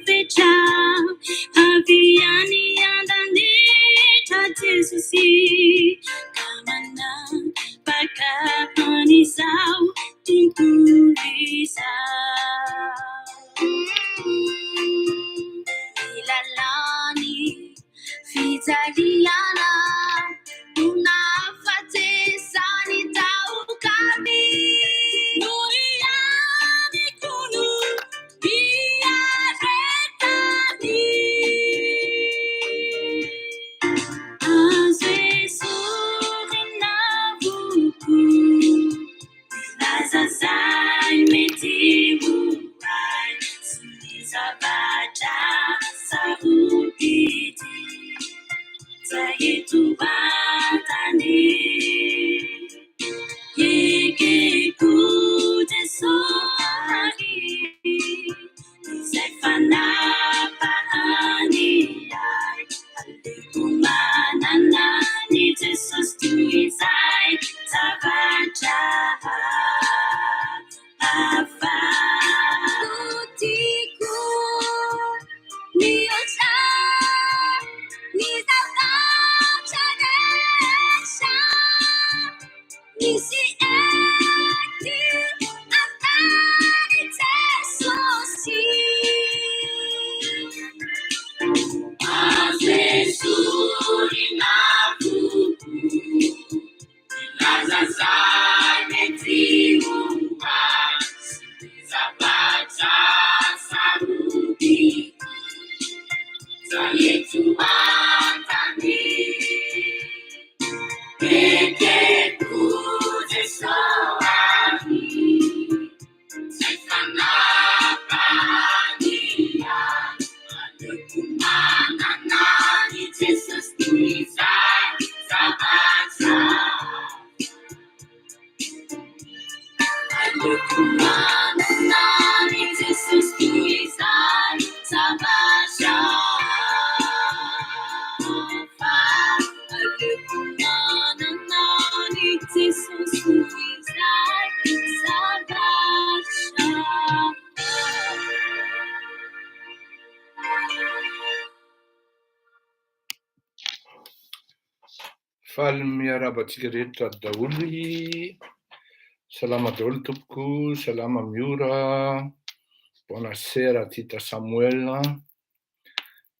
veja aviani andanita Jesusi kamana pagkahanisau tungtulisau ilalani fitaliana unafate sanitau kami Nuriani kunu biarretani Azesurinavuku Lazazai metibuai Sulizabaja sabubiti Zayetu batani Yeke kute soari Zefana pahani ai Alikumana nani Jesus tuizai Tabaja Ava Utiku Niocha Nizabaja Desha Nisi eti Amani Tesosi Azesurinavuku Lazazai metibuai Sulizabaja sabubiti Zayetu batani Peke kute soani Sefana pania Alekumana nani Jesus tuizai Zabaja Alekumana nani Jesus tuizai Zabaja Alekumana nani Jesus tuizai Zabaja Faly miarabantsika rehetra daholy. Salama daholo tompoko, salama miora. Buonasera Tita Samuel.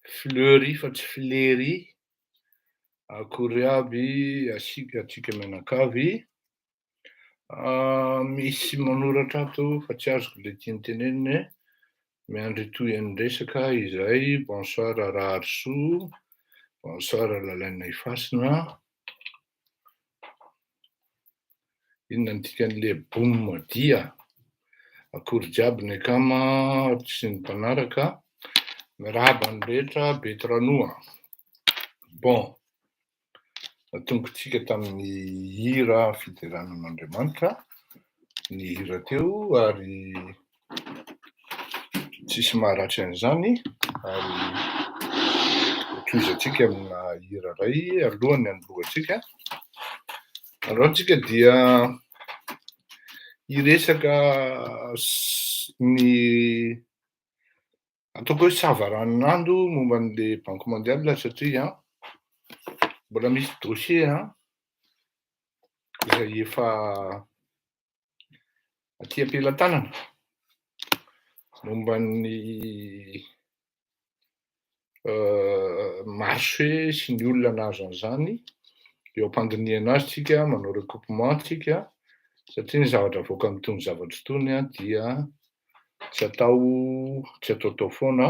Fleury fa tsy Flery. Akory aby atsika menakavy. Misy manoratra ato fa tsy azoko le tiany teneniny. Miandry toy resaka izay. Bonsoir Raharso. Bonsoir Lalaina Ifasina. Inona ny tikan'le boum dia. Akory jiaby ny akama sy ny mpanaraka. Mirahaba ny rehetra Betranoa. Bon. Tongotsika tamin'ny hira fideranan'Andriamanitra. Ny hira teo ary tsisy maharatsy an'izany ary toizatsika amina hira ray alohany androatsika. Androatsika dia hiresaka ny ataoko hoe savaranon'ando momba an'le Banque mondiale satria mbola misy dossier izay efa aty ampelantanana momba ny marché sy ny olona nahazo an'izany eo am-pandiniana azy tsika manao recoupement tsika satria ny zavatra avoaka amin'itony zavatra itony dia tsy atao foana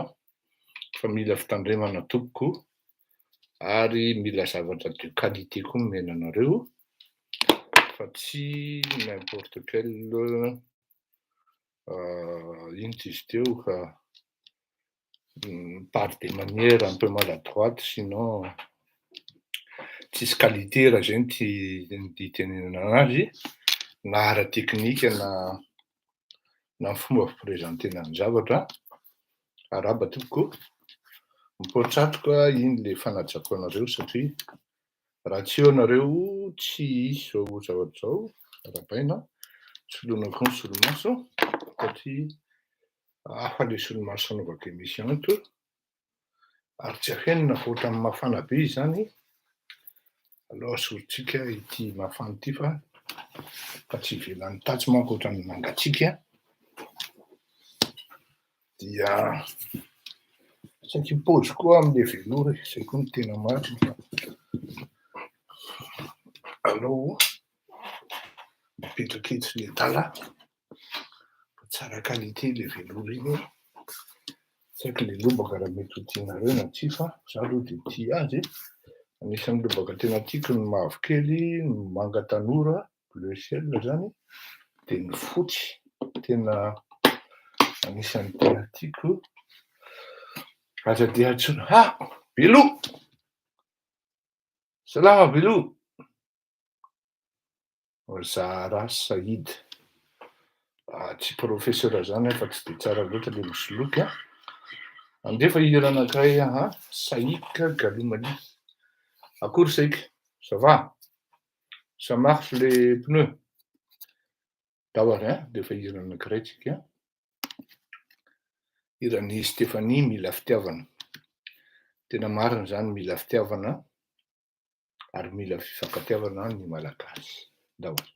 fa mila fitandremana tompoko ary mila zavatra de qualité koa omena anareo fa tsy n'importe quel ino izy teo ka par des manières un peu maladroite sinon tsisy qualité raha zay ny tenenana anazy na ara-teknika na fomba fiprezentena ny zavatra araba tompoko mipoatratroka iny le fanatsapo anareo satria raha tsy eo anareo tsy hisy zao zavatra zao rabaina soloina koa ny solomaso satria hafa le solomaso anaovako émission eto, ary tsy ahenona fa ohatran'ny mafana be izy zany. Aloha sorotsika ity mafana ity fa tsy ivelan'ny tatso manko ohatran'ny mangatsika. Dia saika hipaozy koa amin'le veloura, izay koa no tena marina. Allo mipetraka eto le tala, tsara qualité le veloura iny. Tsy haiko le lobaka raha mety ho tianareo na tsy fa zaho aloha dia tia azy. Anisan'ny lobaka tena tiako ny mavokely, ny manga tanora, bleu ciel zany, dia ny fotsy. Tena anisan'ny tena tiako. Aza dia antsoina Bilo! Salama Bilo! Zahra Saïd. Tsy professeur zany fa tsy dia tsara loatra le misoloky. Andefa hira anankiray Saïka Galomani. Akory Saïka? Ça va? Ça marche les pneus? Dahory dia efa hira anankiray tsika. Hiran'ny Stéphanie mila fitiavana. Tena marina zany mila fitiavana ary mila fifankatiavana ny malagasy. Dahory.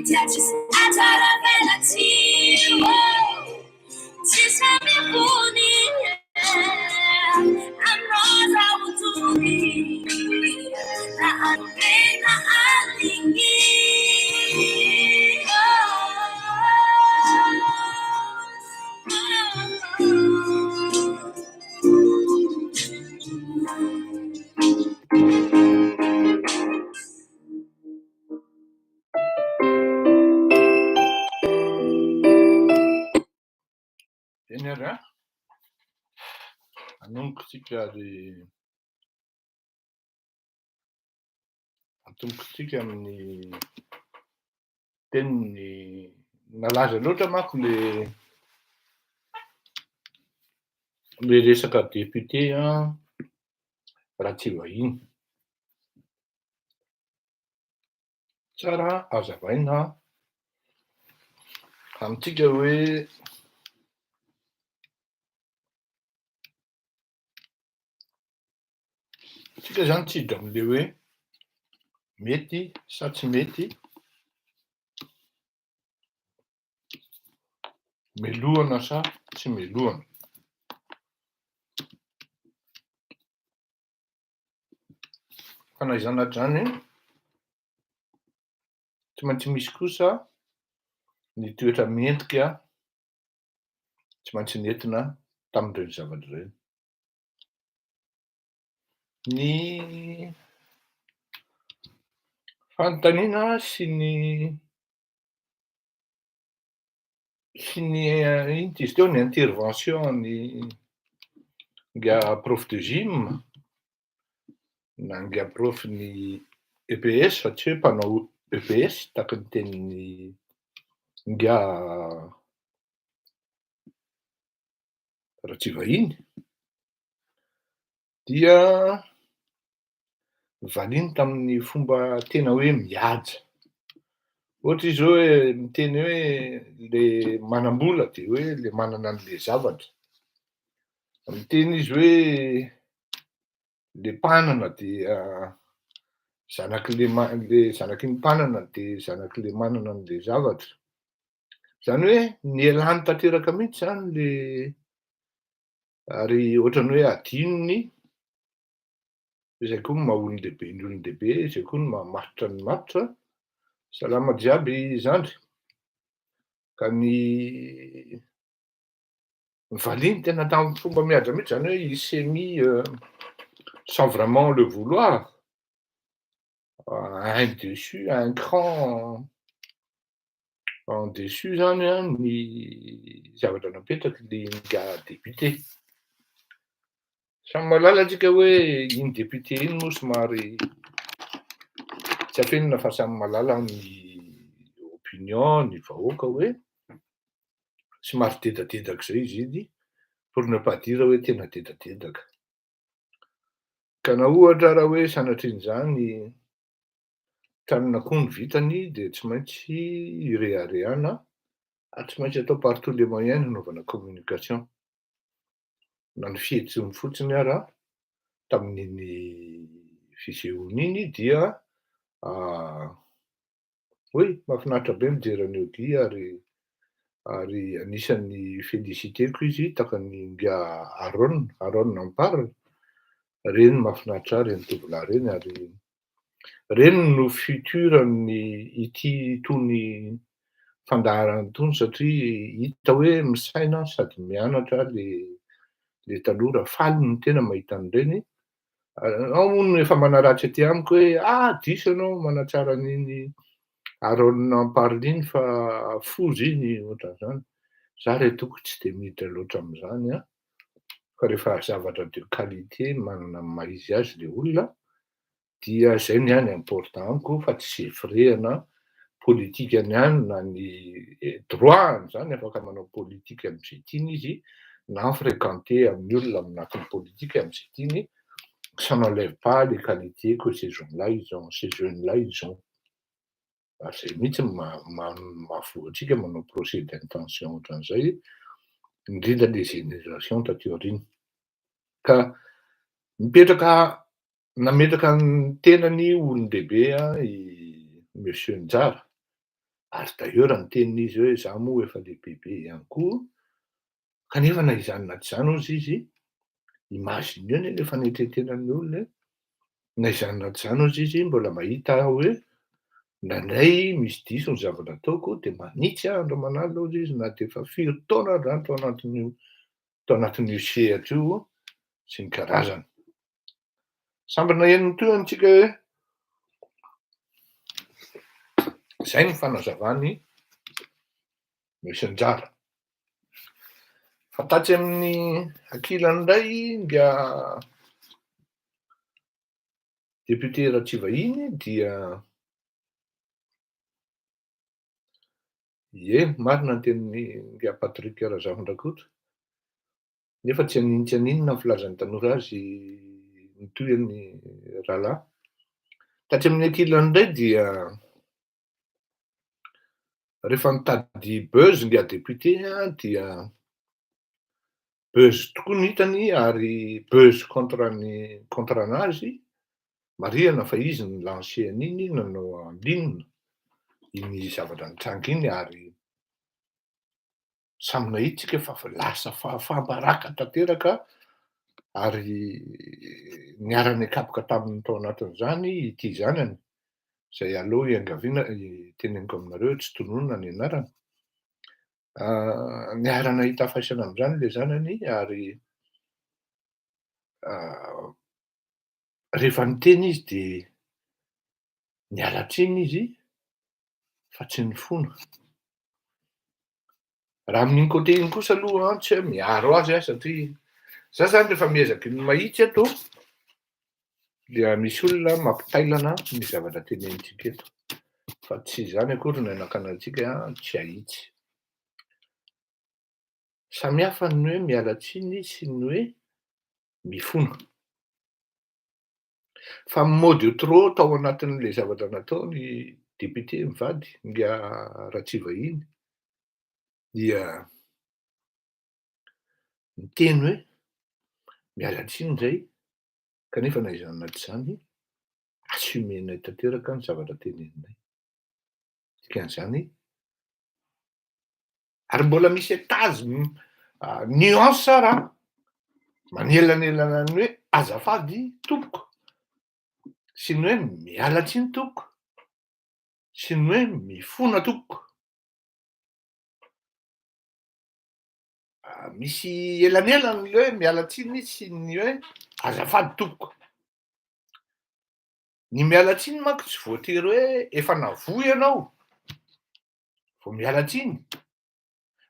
Touches atsara velatio Sisa mifuni Amroza utuni Na anupena alingi Enera, anombotsika atombotsika amin'ny teniny nalaza loatra manko le resaka député Ratsivahiny. Tsara hazavaina amintsika hoe tsika zany tsy hidra am'le hoe mety sa tsy mety melohana sa tsy melohana. Fanaizana zany tsy maintsy misy kosa ny toetra mendrika tsy maintsy nentina tamin'ireny zavatra ireny. Ny fanontaniana sy ny ino izy teo ny intervention ny nga prof de gym na nga prof ny EPS fa tsy hoe mpanao EPS taky ny tenin'ny nga Ratsivahiny dia valiny tamin'ny fomba tena hoe mihaja. Ohatra izy zao hoe miteny hoe le manam-bola de hoe le manana an'le zavatra. Miteny izy hoe le mpanana dia zanak'le zanaky ny mpanana de zanak'le manana an'le zavatra. Zany hoe nialany tanteraka mihitsy zany le ary ohatrany hoe adinony izay koa ny maha-olon-dehibe ny olon-dehibe, izay koa ny mahamatotra ny matotra, salama jiaby zandry. Ka ny valiny tena tamin'ny fomba mihaja mihitsy zany hoe il s'est mis sans vraiment le vouloir un dessus, un cran en dessus zany ny zavatra napetraky le nga député. Samy mahalala antsika hoe iny député iny moa somary tsy afenina fa samy mahalala ny opinion ny vahoaka hoe somary tedatedaka zay izy iny pour ne pas dire hoe tena tedatedaka. Ka na ohatra raha hoe sanatrian'izany tranon'akoho ny vitany de tsy maintsy ireharehana ary tsy maintsy atao par tous les moyens ny hanaovana communication. Na ny fihetsiny fotsiny ara tamin'iny fisehoana iny dia hoe mahafinaritra be mijery an'io ity ary anisan'ny féliciteko izy takany nga Aron Nampara. Reny mahafinaritra ahy reny tovolahy reny ary reny no futuran'ny ity itony fandaharana itony satria hita hoe misaina sady mianatra le tanora faly ny tena mahita an'ireny. Ao moa no efa manaratsy aty amiko hoe diso ianao manatsara an'iny Aron Nampara iny fa fozy iny ohatran'izany. Za re toko tsy de miditra loatra am'izany fa rehefa zavatra de qualité manana ny maha izy azy le olona dia zay niany important amiko fa tsy hevurehana politikany ihany na ny droit zany afaka manao politika am'zay tiany izy na fréquenter amin'ny olona anatin'ny politika am'zay tiany. Ça n'enlève pas les qualités que ces jeunes-là ils ont. Zay mihitsy mahavoa antsika manao procès d'intention ohatran'izay indrindra le génération taty aoriana. Ka nametraka ny tenany olon-dehibe i Monsieur Njara Ary d'ailleurs ny tenin'izy hoe za moa efa lehibebe ihany koa, kanefa na izany na tsy izany ozy izy, imagineo anie le fanetretenan'ny olona e, na izany na tsy izany ozy izy mbola mahita hoe indraindray misy diso ny zavatra ataoko de manitsy andro aman'alina ozy izy na de efa firy taona zany tao anatin'io sehatra io sy ny karazany. Sambatra eniny toy antsika hoe zay ny fanazavany misy anjara. Fa tatsy amin'ny ankilany indray nga député Ratsivahiny dia marina ny tenin'ny nga Patrick Razafindrakoto, nefa tsy aninona ny filazan'ny tanora azy nitoy an'ny rahalahy. Tatsy amin'ny ankilany indray dia rehefa mitady buzz nga député dia buzz tokoa ny hitany ary buzz contre anazy, marihana fa izy ny lancé an'iny, nanao en ligne iny zavatra nitranga iny ary samy nahita tsika fa lasa fahambaraka tanteraka ary niara nikapoka taminy tao anatin'izany ity zanany, zay aleo teneniko aminareo tsy tonoina ny anarany. Niara nahita faisana amin'izany le zanany ary rehefa niteny izy de niala tsiny izy fa tsy nifona. Raha amin'iny côté iny kosa aloha tsy hoe miaro azy satria za zany rehefa miezaky ny mahitsy eto dia misy olona mampitailana ny zavatra tenenitsika eto, fa tsy izany akory ny anakanantsika tsy ahitsy. Samy hafa ny hoe miala tsiny sy ny hoe mifona. Fa mot de trop tao anatin'le zavatra nataony député mivady nga Ratsivahiny dia miteny hoe miala tsiny zay kanefa na izany na tsy izany assumenay tanteraka ny zavatra teneninay. Dikan'izany ary mbola misy étage nuance raha manelanelana ny hoe azafady tompoko, sy ny hoe miala tsiny tompoko, sy ny hoe mifona tompoko. Misy elanelany le hoe miala tsiny sy ny hoe azafady tompoko. Ny miala tsiny manko tsy voatery hoe efa navoy ianao vao miala tsiny,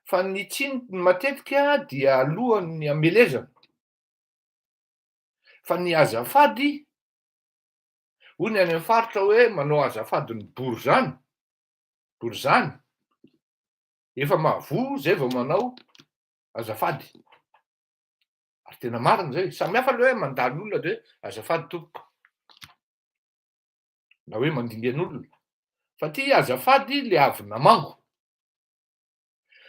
fa ny tsiny matetika dia alohan'ny hamelezana. Fa ny azafady, hoy any amin'ny faritra hoe manao azafady ny bory zany, efa mahavoa zay vao manao azafady. Ary tena marina zay, samy hafa le hoe mandalo olona de azafady tompoko, na hoe mandingan'olona, fa ty azafady le avy namango.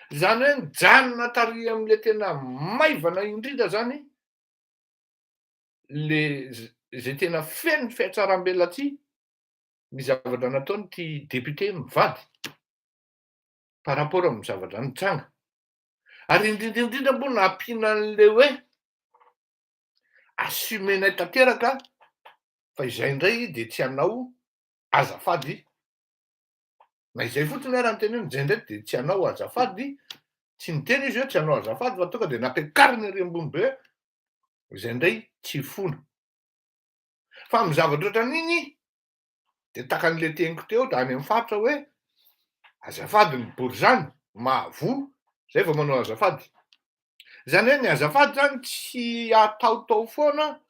Zany hoe mijanona tary am'le tena maivana indrindra zany zay tena feno fiatsaram-belatsihy ny zavatra nataony ty député mivady par rapport amin'ny zavatra nitranga. Ary indrindra moa nampiana an'le hoe assumenay tanteraka fa izay indray de tsy hanao azafady. Na izay fotsiny ara ny teneny, zay indray de tsy hanao azafady, tsy niteny izy hoe tsy hanao azafady fa tonga de nampiakariny ery ambony be izay indray tsy fona. Fa amin'ny zavatra ohatran'iny de takan'le teniko teo any amin'ny faritra hoe azafady ny bory zany, mahavoa zay vao manao azafady. Zany hoe ny azafady zany tsy ataotao foana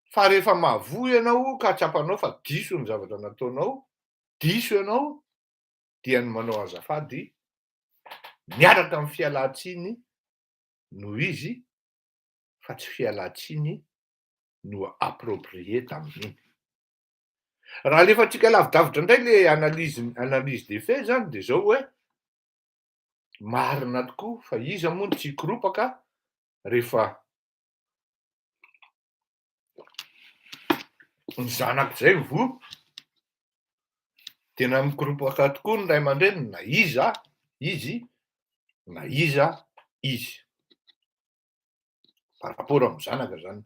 fa rehefa mahavoa ianao ka tsapanao fa diso ny zavatra nataonao, diso ianao dia ny manao azafady miaraka amin'ny fialan-tsiny no izy fa tsy fialan-tsiny no approprié tamin'iny. Raha alefantsika lavidavitra indray le analyse des faits zany de zao hoe marina tokoa fa iza moa tsy hikoropaka rehefa ny zanak'izay voa tena mikoropoaka tokoa ny ray aman-dreny na izy. Par rapport amin'ny zanaka zany.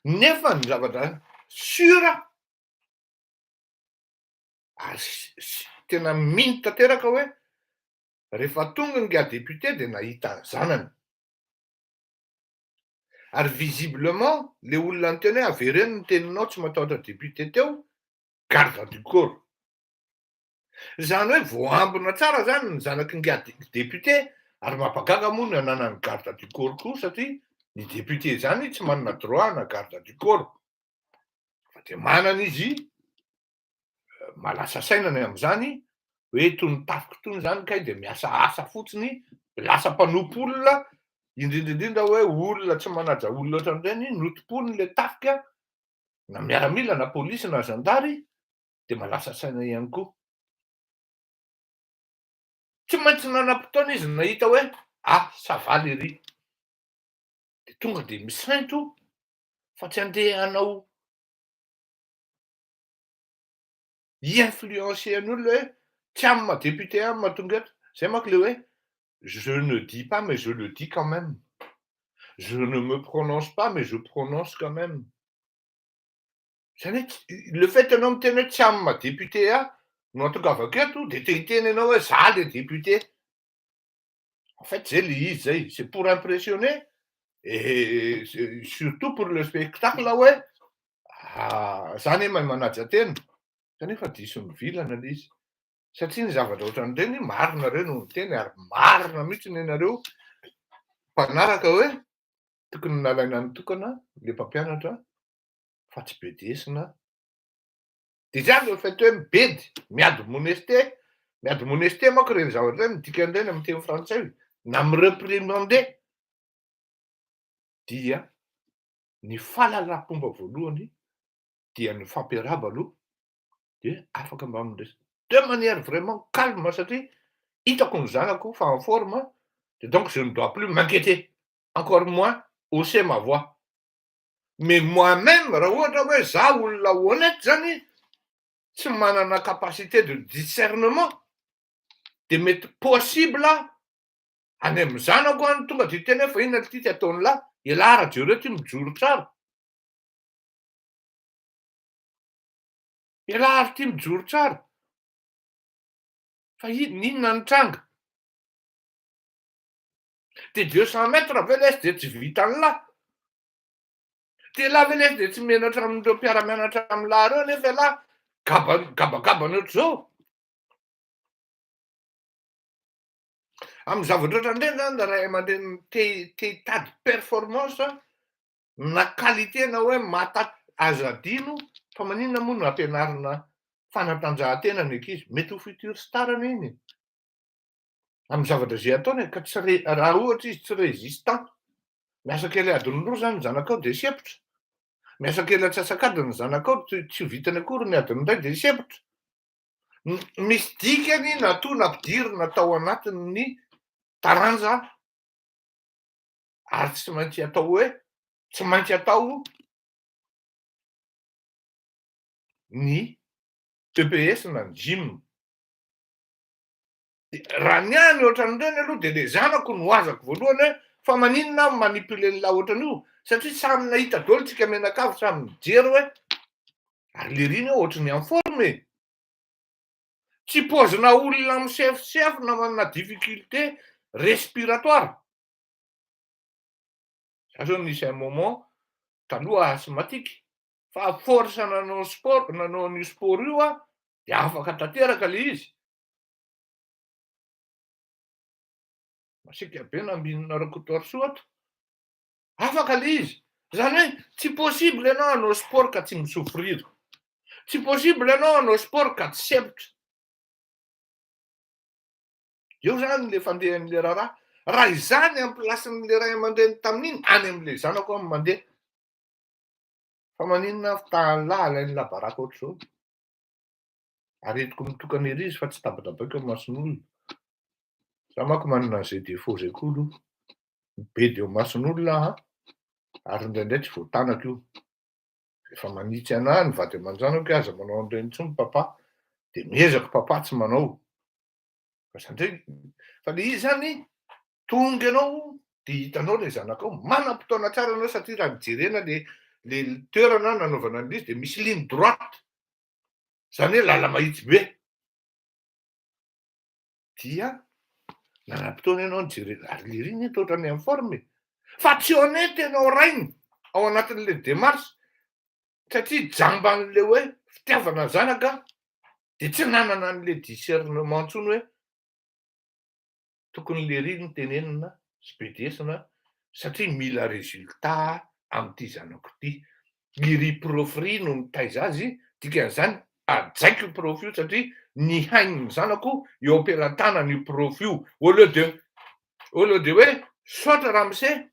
Nefa ny zavatra sura tena mino tanteraka hoe rehefa tonga ny ga député dia nahita ny zanany. Ary visiblement le olona nyteny hoe avereny ny teninao tsy matahotra député teo, garde du corps. Zany hoe voambina tsara zany ny zanaky nga député ary mampagaga moa ny ananany garde du corps koa satria ny député zany tsy manana droit na garde du corps. Fa dia manana izy malasa sainany amin'izany hoe tony tafiko tony zany kay dia miasa asa fotsiny, lasa mpanompo olona, indrindrindrindra hoe olona tsy manaja olona ohatran'ireny notom-pony le tafika na miaramila na polisy na zandary dia malasa saina ihany koa. Tsy maintsy nanam-potoana izy nahita hoe savaly ery. Dia tonga dia misainto fa tsy andeha hanao influencer ny olona hoe tsy amin'ny maha-député any mahatonga eto. Zay manko le hoe je ne dis pas mais je le dis quand même. Je ne me prononce pas mais je prononce quand même. Zany hoe le fait ianao miteny hoe tsy amin'ny maha-député no atongavako eto dia te-hiteny ianao hoe za le député. En fait zay le izy zay, c'est pour impressionner et surtout pour le spectacle hoe zany mahay manaja tena. Kanefa diso mivilana le izy. Satria ny zavatra ohatran'ireny marina ireo no miteny ary marina mihitsy ny ianareo mpanaraka hoe tokony nalaina nitokana le mpampianatra fa tsy bedesina. Dia zany le fait hoe mibedy, miady moneste manko ireny zavatra ireny midika an'ireny amin'ny teny frantsay na mireprimander dia ny fahalalam-pomba voalohany dia ny fampiarahaba aloha dia afaka mba mindresy de manière vraiment calme satria hitako ny zanako fa en forme et donc je ne dois plus m'inquiéter, encore moins hausser ma voix. Mais moi-même raha ohatra hoe za olona honnête zany tsy manana capacité de discernement dia mety possible any amin'ny zanako any tonga dia teny hoe fa inona ty ataony lahy, ialahy raha jereo ty mijoro tsara. Ialahy ary ty mijoro tsara. Fa inona ny tranga? Dia 200 mètres ve lesy dia tsy vitan'ny lahy? Dia lahy ve lesy dia tsy mianatra amin'ireo mpiara-mianatra amin'ny lahy ireo nefa ialahy gabagabany ohatr'izao. Amin'ny zavatra ohatran'ireny zany ny ray aman-dreny te hitady performance na qualité na hoe azo-adino fa maninona moa no ampianarina fanatanjahantena ny ankizy, mety ho futur star iny amin'ny zavatra izay ataony ka raha ohatra izy tsy résistant, miasa kely adiny roa zany ny zanakao dia sepotra, miasa kely atsasakadiny ny zanakao tsy vitany akory ny adiny iray dia sepotra. Misy dikany natoa nampidirina tao anatiny ny taranja ary tsy maintsy atao hoe tsy maintsy atao ny EPS na ny gym. Raha ny any ohatran'ireny aloha dia le zanako no azako voalohany hoe fa maninona manipule ny lahy ohatran'io satria samy nahita daholo tsika mianakavy samy mijery hoe ary le riny ohatran'ny en forme. Tsy paozina olona misefosefo na manana difficulté respiratoire. Za zao nisy un moment taloha asthmatique fa force nanao sport, nanao an'io sport io dia afaka tanteraka le izy. Masika be na mihinana rokotoarsoa ato. Afaka le izy. Zany hoe tsy possible ianao hanao sport ka tsy misouffrir. Tsy possible ianao hanao sport ka tsy sepotra. Eo zany le fandehan'le raharaha. Raha izany amin'ny plasin'le ray aman-dreny tamin'iny any amin'le zanako any mandeha. Fa maninona fitahan'ny lahy alain'ny lahy baraka ohatr'izao. Aretiko mitokana ery izy fa tsy tabatabaiko amin'ny mason'olona. Za manko manana an'izay défaut zay koa aloha. Mibedy eo mason'olona ary indraindray tsy voatanako io. Efa manitsy anahy ny vady aman-janako hoe aza manao an'ireny intsony papa. dia miezaka papatsy manao. Fa le izy zany tonga ianao dia hitanao ilay zanakao manam-potoana tsara ianao satria raha mijerena le toerana nanaovana an'izy dia misy ligne droite, izany hoe lala mahitsy be. Dia nanam-potoana ianao nijerena ary le riny to ohatrany informe fa tsy honnête ianao rainy ao anatin'ilay démarche satria jamba an'le hoe fitiavana zanaka dia tsy nanana an'le discernement intsony hoe tokony le riny tenenina sy bedesina satria mila résultat amin'ity zanako ity. Iry profri no mitaiza azy, dikan'izany ajaiko io prof io satria ny hain'ny zanako eo ampelantanany io prof io. Au lieu de hoe soit Ramsey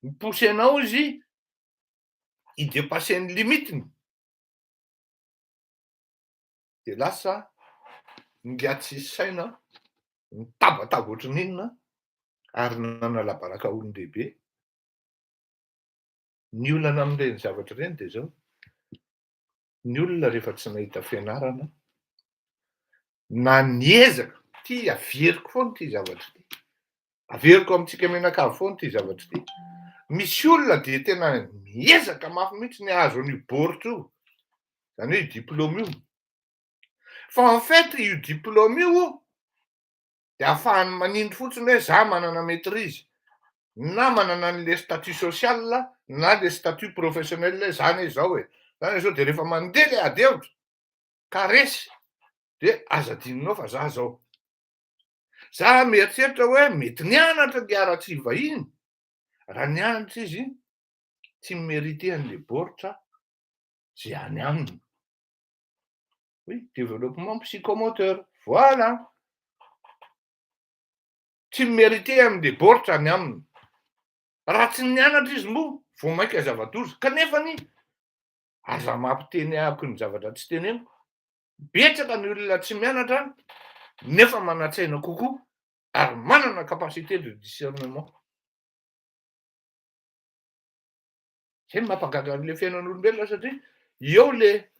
mipoussy anao izy hidépasser ny limitiny dia lasa ngiatsy saina mitabataba ohatran'inona ary nanalabaraka olon-dehibe. Ny olana amin'ireny zavatra ireny dia zao, ny olona rehefa tsy nahita fianarana na niezaka ty averiko foana ity zavatra ity, averiko amintsika menakavy foana ity zavatra ity. Misy olona dia tena miezaka mafy mihitsy ny ahazo an'io baoritra io, izany hoe diplôme io. Fa en fait io diplôme io dia ahafahany manindry fotsiny hoe za manana maîtrise na manana an'le statut social na le statut professionnel zany izao hoe. Zany izao dia rehefa mandeha le ady hevitra ka resy dia aza adinonao fa za zao. Za mieritreritra hoe mety nianatra dia ara-tsy vahiny raha nianatra izy tsy mérité an'le baoritra zay any aminy. Oui, développement psychomoteur, voilà. Tsy mérité amin'le baoritra any aminy. Raha tsy nianatra izy moa vao mainka zava-doza kanefany aza mampiteny ahako ny zavatra tsy teneniko. Betsaka ny olona tsy mianatra nefa manan-tsaina kokoa ary manana capacité de discernement. Zay mampagaga an'le fiainan'olombelona satria eo le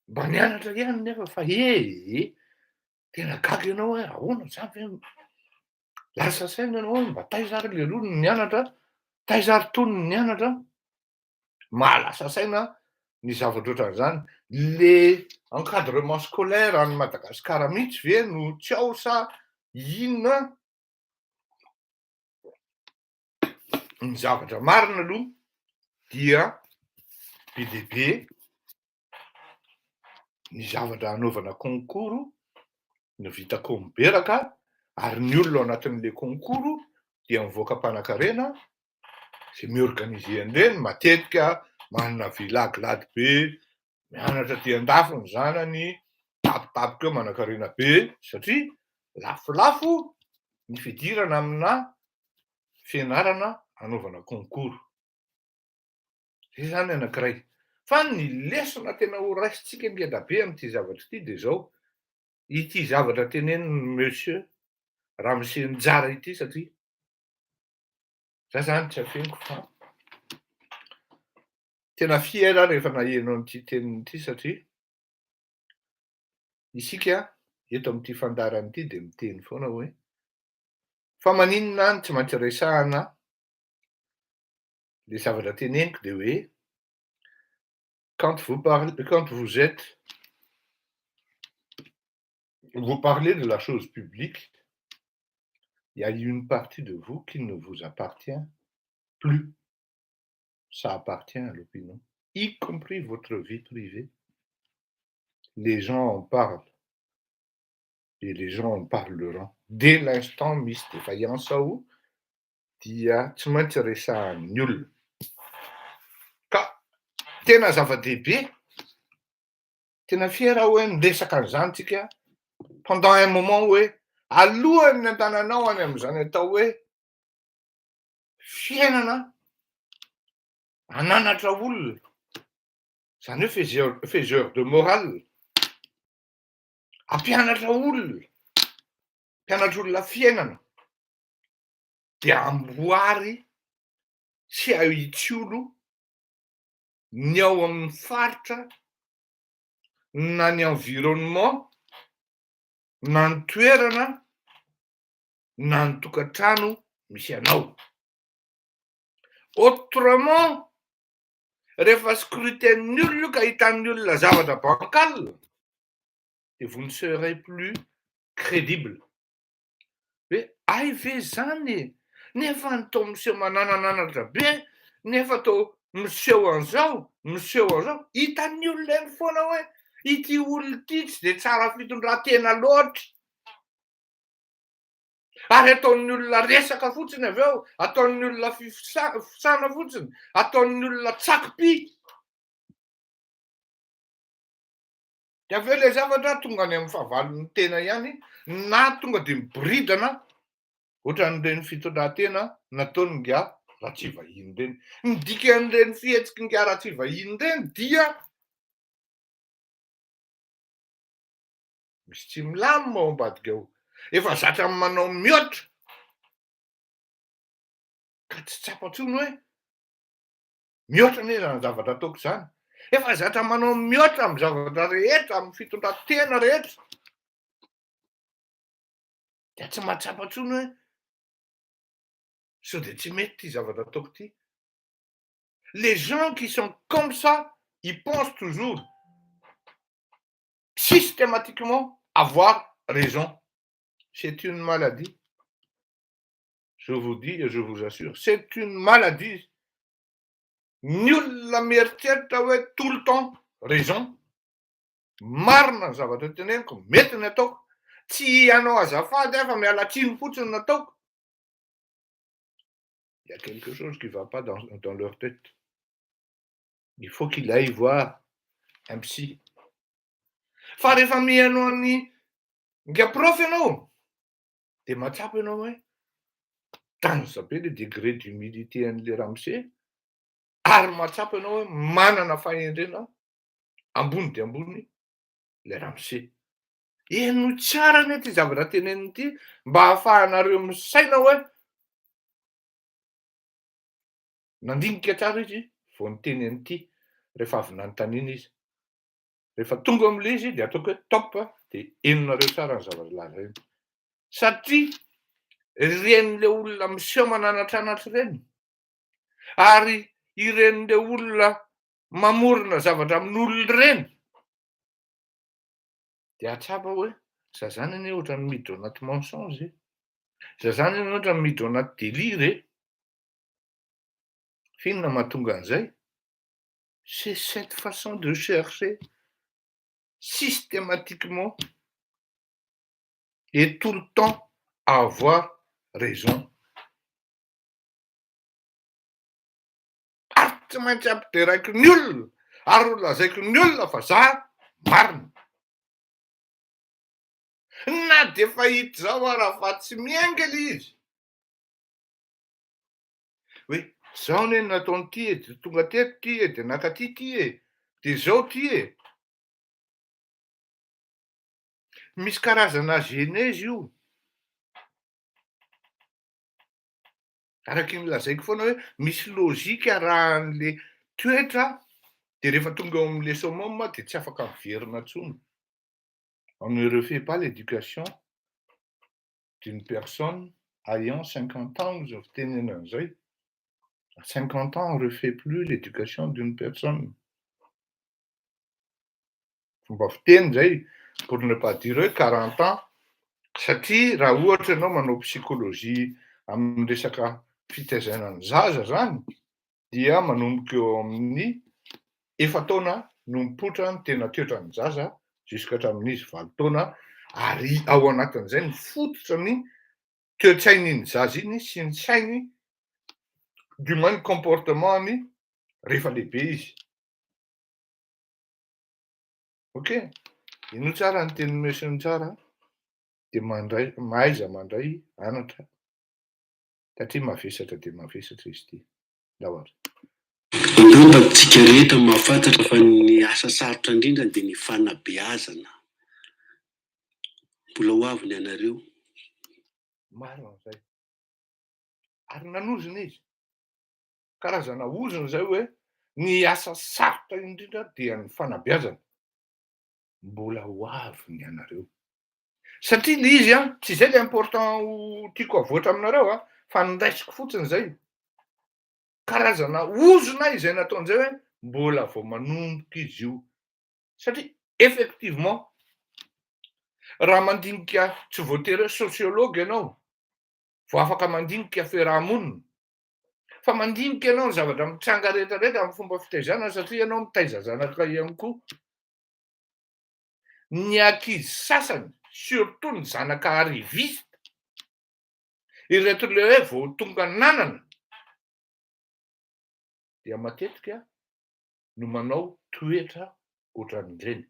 mba nianatra ihany nefa fa tena gaga ianao hoe ahoana zany lasa saina ianao hoe mba taiza ary le roa no nianatra, taiza ary tony no nianatra. Mahalasa saina ny zavatra ohatran'izany. Le encadrement scolaire any Madagasikara mihitsy ve no tsy ao sa inona? Ny zavatra marina aloha dia be dia be ny zavatra hanaovana concours no vitako miberaka ary ny olona ao anatin'le concours dia mivoaka mpanankarena zay miorganize an'ireny matetika manana vilaglady be, mianatra aty an-dafy ny zanany, tapitapika eo manan-karena be satria lafolafo ny fidirana amina fianarana hanaovana concours. Zay zany anankiray. Fa ny lesona tena ho raisintsika ngeda be amin'ity zavatra ity dia zao, ity zavatra tenenin'ny monsieur Ramsey Njara ity satria za zany tsy afeniko fa tena fier rehefa naheno an'ity teniny ity satria isika eto amin'ity fandarana ity dia miteny foana hoe fa maninona any tsy maintsy resahana le zavatra teneniko dia hoe quand vous parlez de la chose publique, il y a une partie de vous qui ne vous appartient plus. Ça appartient à l'opinion, y compris votre vie privée. Les gens en parlent et les gens en parleront. Dès l'instant misy défaillance ao dia tsy maintsy resahan'ny olona. Ka tena zava-dehibe, tena fier aho hoe niresaka an'izany tsika pendant un moment hoe alohan'ny antananao any amin'izany atao hoe fiainana ananatra olona, izany hoe faiseur de morale, ampianatra olona, mpianatra olona fiainana dia amboary sy ahitsolo ny ao amin'ny faritra na ny environnement na ny toerana na ny tokantrano misy anao. Autrement, rehefa scrutin'ny olona ka hitan'ny olona zavatra bankal, de vous ne serez plus crédible. Hoe ay ve zany, nefa to miseho mananananatra be, nefa to miseho an'izao, hitan'ny olona eny foana hoe ity olona ity tsy de tsara fitondran-tena loatra. Ary ataon'ny olona resaka fotsiny avy eo, ataon'ny olona fisana fotsiny, ataon'ny olona tsaky-py. De avy eo le zavatra tonga any amin'ny fahavalon'ny tena ihany, na tonga de miboridana, ohatran'ireny fitondran-tena nataony nga ratsy vahiny reny. Ny dikan'ireny fihetsiky nga ratsy vahiny reny dia misy tsy milamina ao ambadika ao. Efa zatra manao mihoatra ka tsy tsapatsony hoe mihoatra anie zany zavatra ataoko zany. Efa zatra manao mihoatra amin'ny zavatra rehetra, amin'ny fitondran-tena rehetra, dia tsy mahatsapatsony hoe sao de tsy mety ty zavatra ataoko ty. Les gens qui sont comme ça, ils pensent toujours systématiquement avoir raison. C'est une maladie. Je vous dis et je vous assure, c'est une maladie. Ny olona mieritreritra hoe tout le temps raison. Marina ny zavatra teneniko, mety ny ataoko. Tsy hanao azafady aho fa miala tsiny fotsiny ny ataoko. Il y a quelque chose qui ne va pas dans leur tête. Il faut qu'il aille voir un psy. Fa rehefa mihaino an'ny nga prof ianao, de mahatsapa ianao hoe tanjona be le degré d'humilité an'le ramose, ary mahatsapa ianao hoe manana fahendrena ambony de ambony le ramose. Eno tsara anie ty zavatra teneniny ity, mba ahafahanareo misaina hoe nandinika tsara izy vao niteny ity rehefa avy nanontaniana izy. Rehefa tonga am'le izy de ataoko hoe top, de henonareo tsara ny zavatra lazainy. Satria iren'le olona miseho mananatranatra ireny, ary iren'le olona mamorona zavatra amin'olona ireny, de atsapa hoe za zany anie ohatrany miditra ao anaty mensonge, za zany anie ohatrany miditra ao anaty délire. Finona mahatonga an'izay? C'est cette façon de chercher systématiquement et tout le temps à avoir raison. Ary tsy maintsy ampideraiko ny olona, ary ho lazaiko ny olona fa za marina. Na de fa hita zao ara fa tsy miaingana izy. Hoe zao anie nataony ty e, de tonga teto ty e, de nakaty ty e, de zao ty e. Misy karazana genèse io. Araky ny lazaiko foana hoe misy lôjika arahan'le toetra, de rehefa tonga ao amin'le summum de tsy afaka miverina intsony. On ne refait pas l'éducation d'une personne ayant 50 ans, ozy fitenena an'izay. À 50 ans, on ne refait plus l'éducation d'une personne. Fomba fiteny zay, pour ne pas dire hoe 40 ans, satria raha ohatra ianao manao psychologie amin'ny resaka fitaizana ny zaza zany, dia manomboka eo amin'ny efa taona no mipoitra ny tena toetrany zaza jusqu'à hatramin'izy 20 taona, ary ao anatin'izay ny fototra ny toe-tsain'iny zaza iny sy ny sainy, du moins ny comportement-ny rehefa lehibe izy. Ok, ino tsara ny teny mesiny tsara, de mandray mahaiza mandray anatra, satria mavesatra de mavesatra izy ty. Laoara. Angambatsika rehetra mahafantatra fa ny asa sarotra indrindra dia ny fanabeazana. Mbola ho avy ny anareo. Marina zay. Ary nanozona izy. Karazana ozona zay hoe ny asa sarotra indrindra dia ny fanabeazana. Mbola ho avy ny anareo. Satria le izy tsy izay le important ho tiako avoatra aminareo fa nondaisiko fotsiny zay. Karazana ozona izay nataon'izay hoe mbola vao manomboka izy io. Satria effectivement raha mandinika tsy voatery hoe sosiôlôga ianao vao afaka mandinika fiarahamonina. Fa mandinika ianao ny zavatra mitranga rehetrarehetra amin'ny fomba fitaizana satria ianao mitaiza zanaka ihany koa. Ny ankizy sasany surtout ny zanaka arriviste ireto le hoe vao tonga nanana dia matetika no manao toetra ohatran'ireny.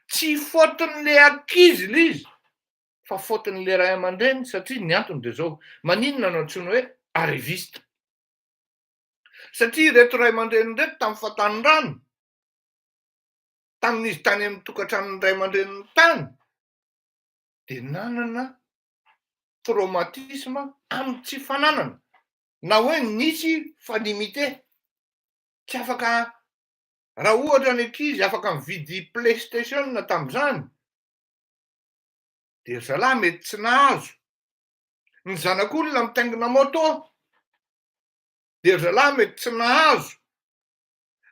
Tsy fautin'le ankizy le izy fa fautin'le ray aman-dreny satria ny antony dia zao. Maninona no antsoina hoe arriviste? Satria ireto ray aman-dreny reto tamin'ny fahatanorano, tamin'izy tany amin'ny tokantranon'ny ray aman-dreny tany dia nanana traumatisme amin'ny tsy fananana na hoe nisy fa limité. Tsy afaka, raha ohatra ny ankizy afaka mividy PlayStation tamin'izany dia zalahy mety tsy nahazo. Ny zanak'olona mitaingina moto dia zalahy mety tsy nahazo.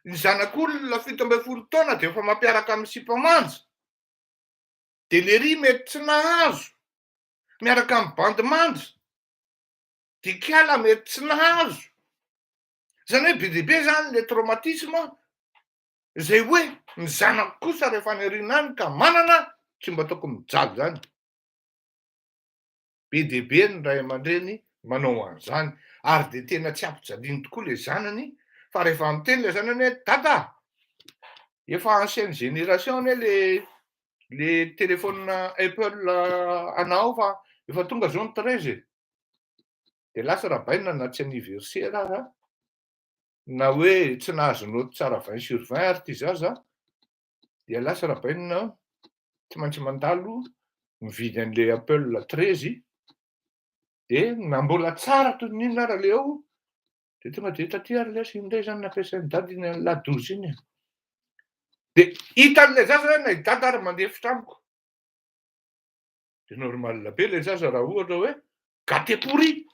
Ny zanak'olona 17 taona dia efa mampiaraka amin'ny sipamanja dia le ry mety tsy nahazo. Miaraka amin'ny bandimanja dia kiala mety tsy nahazo. Zany hoe be dia be zany le traumatisme izay hoe ny zanako kosa rehefa any aoriana any ka manana tsy mba tokony mijaly zany. Be dia be ny ray aman-dreny manao an'izany ary dia tena tsy ampijaliany tokoa le zanany fa rehefa miteny le zanany hoe dada efa ancienne génération anie le téléphone Apple anao fa efa tonga zone 13 e. Dia lasa rabaina na tsy anniversaire ary na hoe tsy nahazo note tsara 20/20 ary ty zaza dia lasa rabaina tsy maintsy mandalo mividy an'le Apple 13 dia na mbola tsara toy ny inona ary le eo dia tonga dia taty ary le indray zany nampiasain'ny dady iny an'ny la 12 iny. Dia hitan'le zaza hoe nay dada ary mandefitra amiko. Dia normal be le zaza raha ohatra hoe gâté pourri.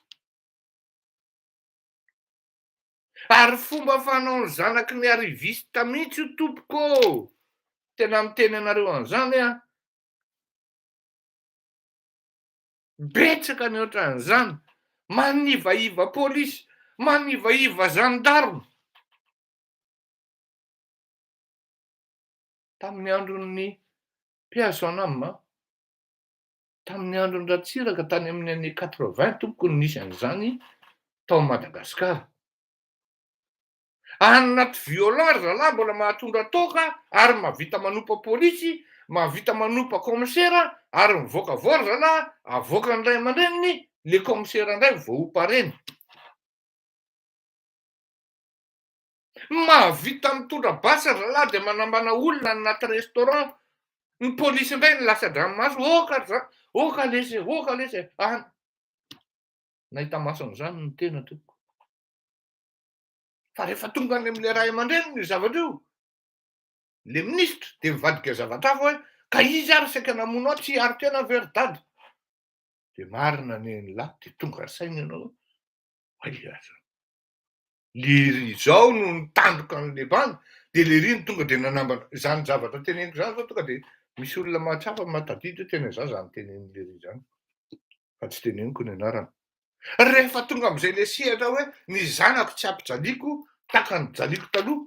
Ary fomba fanaon'ny zanaky ny arriviste mihitsy io tompoko. Tena miteny anareo an'izany betsaka ny ohatran'izany. Manivaiva polisy, manivaiva gendarme. Tamin'ny andron'ny mpiazo an'amina, tamin'ny andron'ny Ratsiraka tany amin'ny années 80 tompoko no nisy an'izany tao Madagasikara. Anaty violent zalahy mbola mahatondra toka ary mahavita manompa polisy, mahavita manompa commissaire ary mivoaka vory zalahy avoaka ny ray aman-dreniny le commissaire indray voahopa reny. Mahavita mitondra basa zalahy dia manambana olona anaty restaurant. Ny polisy indray ny lasa dranomaso oka lesy nahita maso an'izany ny tena tompoko. Fa rehefa tonga any amin'le ray aman-dreny ny zavatra io, le ministra dia mivadika zavatra hafa hoe ka izy ary saika namono aho tsy ary tena very-dady. Dia marina ny lahy dia tonga saina ianao liry izao no nitandoka an'le bany dia le ry ny tonga dia nanambana izany zavatra teneniko izany fa tonga dia misy olona mahatsapa matadidy hoe tena zao zany tenen'le ry izany fa tsy teneniko ny anarany. Rehefa tonga amin'izay le sehatra hoe ny zanako tsy ampijaliako taka ny jaliko taloha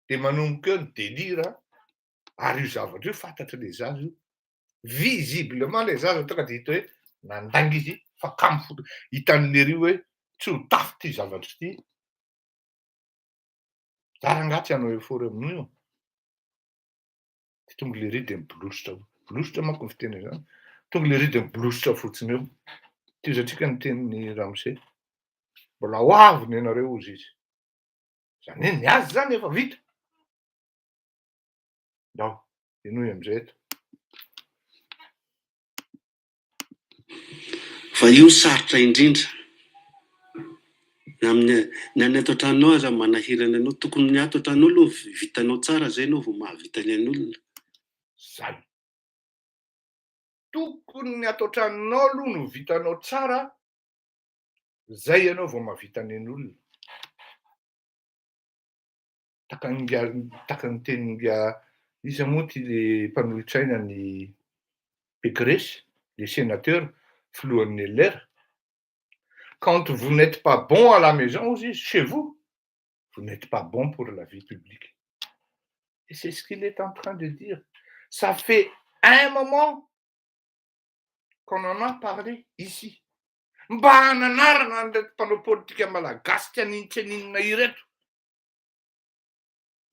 dia manomboka eo ny délire ary io zavatra io fantatry le zaza io. Visiblement le zaza tonga dia hita hoe nandanga izy fa kamo foto hitan'le ry hoe tsy ho tafy ty zavatra ity. Zarangatsy hanao euphorie amin'io. Tonga le ry dia mibolositra manko ny fiteny izany. Tonga le ry dia mibolositra fotsiny eo. Ty zatsika ny tenin'ny Ramose. Mbola ho avy ianareo ozy izy. Zany hoe niazy zany efa vita. Ndao, inoy amin'izay eto. Fa io sarotra indrindra. Ny any ato an-tranonao aza manahirana anao, tokony ny ato an-tranonao aloha vitanao tsara zay anao vao mahavita ny an'olona. Zay. tokony atao tranonao aloha no vitanao tsara, zay ianao vao mahavita nen'olona. Taka ny teninga iza moa ty le mpanolotsaina ny Pécresse, les sénateurs, filohan'ny LR. Quand vous n'êtes pas bon à la maison, chez vous, vous n'êtes pas bon pour la vie publique. Et c'est ce qu'il est en train de dire. Ça fait un moment qu'on en a parlé ici. Mba hananarana an'reto mpanao politika malagasy ty anintsy aninona ireto.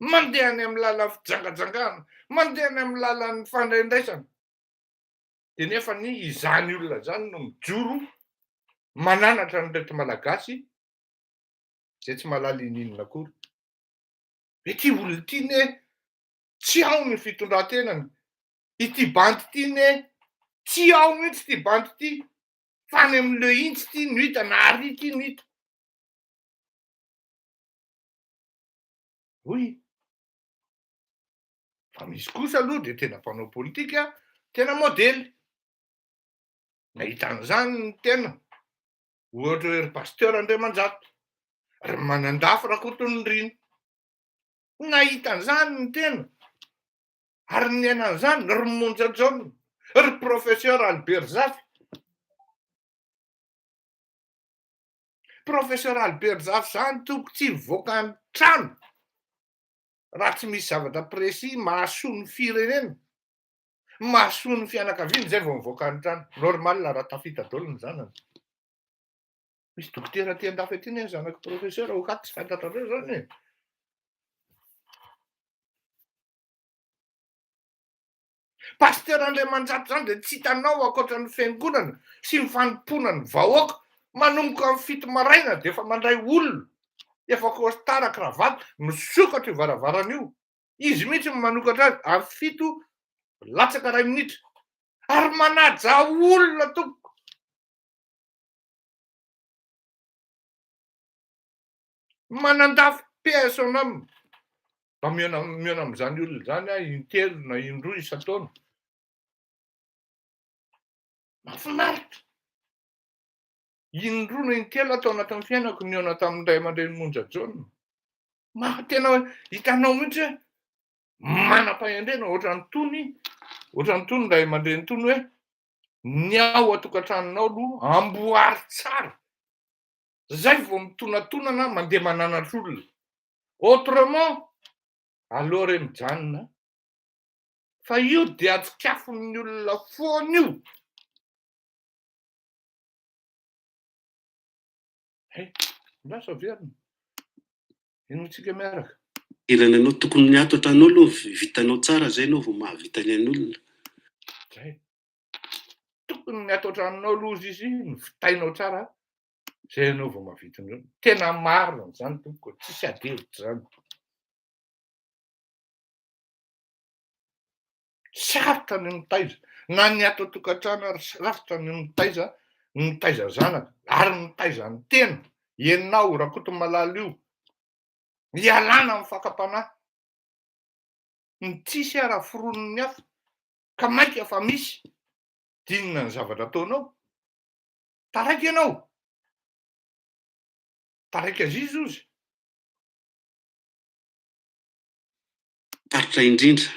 Mandeha any amin'ny lalan'ny fijangajangana, mandeha any amin'ny lalan'ny fandraindraisana. De nefa ny izany olona zany no mijoro mananatra an'reto malagasy zay tsy mahalala ininona akory. Ity olona ity ne tsy ao ny fitondran-tenany. Ity bandy ity ne tsy ao mihitsy ity bandy ity. Fa any amin'ny le intsy ity no hita na ary ity no hita. Oui. Fa misy kosa aloha de tena mpanao politika, tena modely. Nahita an'izany ny tena. Ohatra hoe ry pasteur Andriamanjato, ry Manandafy Rakotondrino. Nahita an'izany ny tena. Ary niaina an'izany ry Monja John, ry professeur Albert Zafy. Professeur Albert Zafy zany toko tsy voaka ny trano. Raha tsy misy zavatra précis mahasoa ny firenena, mahasoa ny fianakaviana, zay vao mivoaka ny trano. Normal raha tafita daholo ny zanany. Misy dokotera ty andafy aty ny zanaky professeur okaty tsy fantatrareo zany e. Pasteur Andriamanjato zany de tsy hitanao ankoatra ny fiangonana sy ny fanompoana ny vahoaka manomboka amin'ny fito maraina de efa mandray olona, efa costard cravatte, misokatra io varavarana io. Izy mihitsy manokatra azy amin'ny fito latsaka ray minitra. Ary manaja olona tompoko. Manandafy PS anaminy. Mba miona amin'izany olona zany aho intelo na indroa isan-taona. Mahafinaritra. Indroa na intelo atao anatin'ny fiainako niona tamin'ny ray aman-dreny Monja John. Tena hitanao mihitsy hoe manam-pahendrena ohatran'ny tony ray aman-dreny tony hoe ny ao atokantranonao aloha amboary tsara. Zay vao mitonatonana mandeha mananatra olona. Autrement, aleo re mijanona. Fa io dia atikafon'ny olona foana io. Lasa verina. Ino tsika miaraka. Irana anao tokony ato an-tranao aloha vitanao tsara zay anao vao mahavita ny an'olona. Zay. Tokony ny ato an-tranonao aloha izy ny vitainao tsara, zay anao vao mahavita ny olona. Tena marina zany tompoko, tsisy adihevitra zany. Sarotra ny mitaiza, na ny ato an-tokantrano ary sarotra ny mitaiza zanaka, ary mitaiza ny tena, ianao Rakotomalala io, ialana amin'ny fakapanahy. Ny tsisy ara foroniny hafa, ka maika fa misy, dinona ny zavatra ataonao. Taraiky ianao. Taraiky azizy. Tarotra indrindra.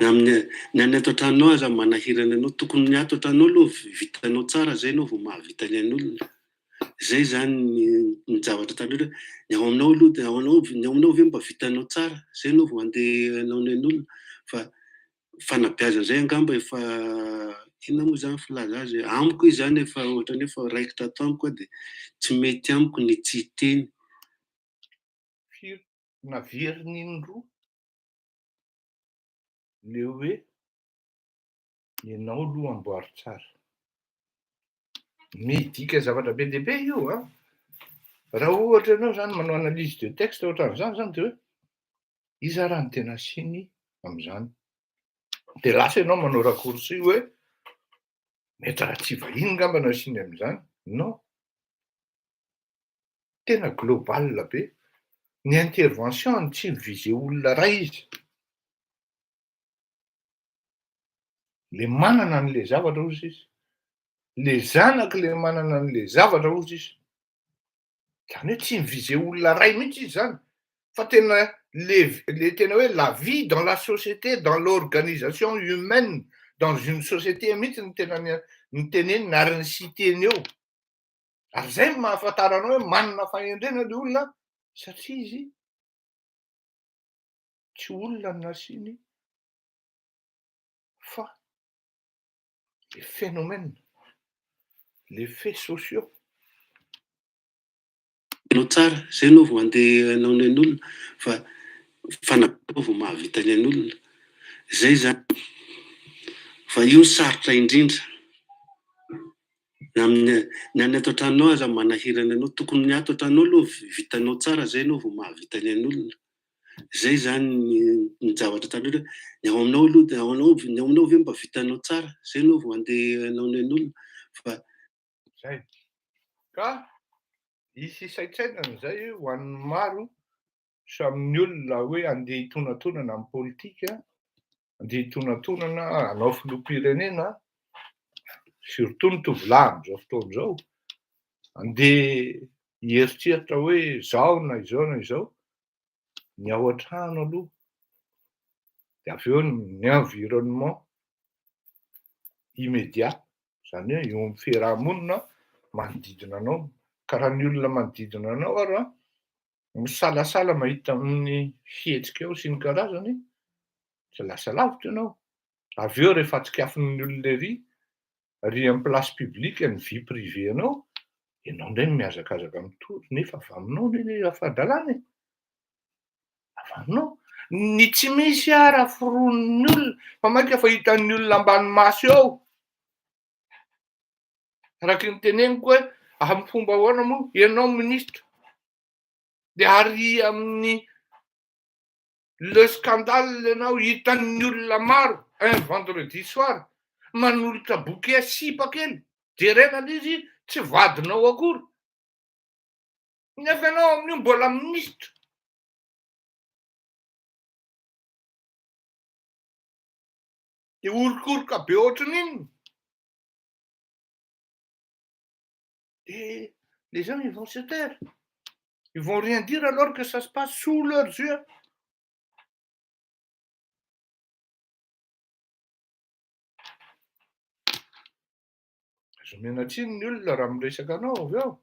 Ny any ato an-tranonao aza manahirana anao, tokony ny ato an-tranao aloha vitanao tsara zay anao vao mahavita ny an'olona. Zay zany ny zavatra tanora. Ny ao aminao aloha dia ny ao aminao ve mba vitanao tsara, zay anao vao andeha hanao ny an'olona. Fa fanabeazana zay angamba efa inona moa zany filaza azy, amiko izy zany efa ohatrany efa raikitra ato amiko dia tsy mety amiko ny tsy teny. Naveriny indroa le hoe ianao aloha amboary tsara. Midika zavatra be dia be io a. Raha ohatra ianao zany manao analyse de texte ohatran'izany zany de hoe iza raha ny tena siny amin'izany. De lasa ianao manao raccourci hoe mety raha tsy vahiny ngamba no siny amin'izany. Non. Tena global be. Ny intervention tsy mivize olona ray izy. le manana an'le zavatra ozy izy, le zanaky le manana an'le zavatra ozy izy. Zany hoe tsy mivize olona ray mihitsy izy zany, fa tena le tena hoe la vie dans la société, dans l'organisation humaine, dans une société mihitsy ny tenenina ary ny citeny eo. Ary zay mahafantaranao hoe manana fahendrena le olona, satria izy tsy olona ny nasiany fa les phénomènes, les faits sociaux. Anao tsara zay anao vao andeha hanao ny an'olona fa fanavao vao mahavita ny an'olona zay zany, fa io sarotra indrindra. Ny any ato an-tranonao aza manahirana anao, tokony ny ato an-tranonao aloha vitanao tsara zay anao vao mahavita ny an'olona. Zay zany ny zavatra tany hoe ny ao aminao aloha dia ny ao aminao ve mba vitanao tsara zay anao vao andeha hanao ny an'olona fa zay. Ka hisy isaitsainana zay ho an'ny maro samin'ny olona hoe andeha hitonantonana amin'ny politika, andeha hitonantonana hanao filoham-pirenena, surtout ny tovolahy amin'izao fotoana izao, andeha hieritreritra hoe izao na izao na izao, ny ao an-trano aloha, dia avy eo ny environnement immédiat, zany hoe eo amin'ny fiarahamonina manodidina anao, ka raha ny olona manodidina anao ary misalasala mahita amin'ny fihetsika eo sy ny karazany, dia lasa lavitra ianao. Avy eo rehefa atsikafin'ny olona ery amin'ny place publique ny vie privée anao, ianao indray mihazakazaka mitory nefa avy aminao ny afa-dalàna e. Avy aminao. Ny tsy misy ara foron'ny olona, fa mainka fa hitan'ny olona ambany maso eo. Araka ny teneniko hoe amin'ny fomba ahoana moa ianao ministre, dia ary amin'ny le scandale ianao hitan'ny olona maro un vendredi soir manolotra bouquet sipa kely, jerena izy tsy vadinao akory, nefa ianao amin'io mbola ministre. Dia orokoroka be ohatran'iny. Et les gens, ils vont se taire. Ils vont rien dire alors que ça se passe sous leurs yeux. Azo mianatsiny ny olona raha miresaka anao avy ao.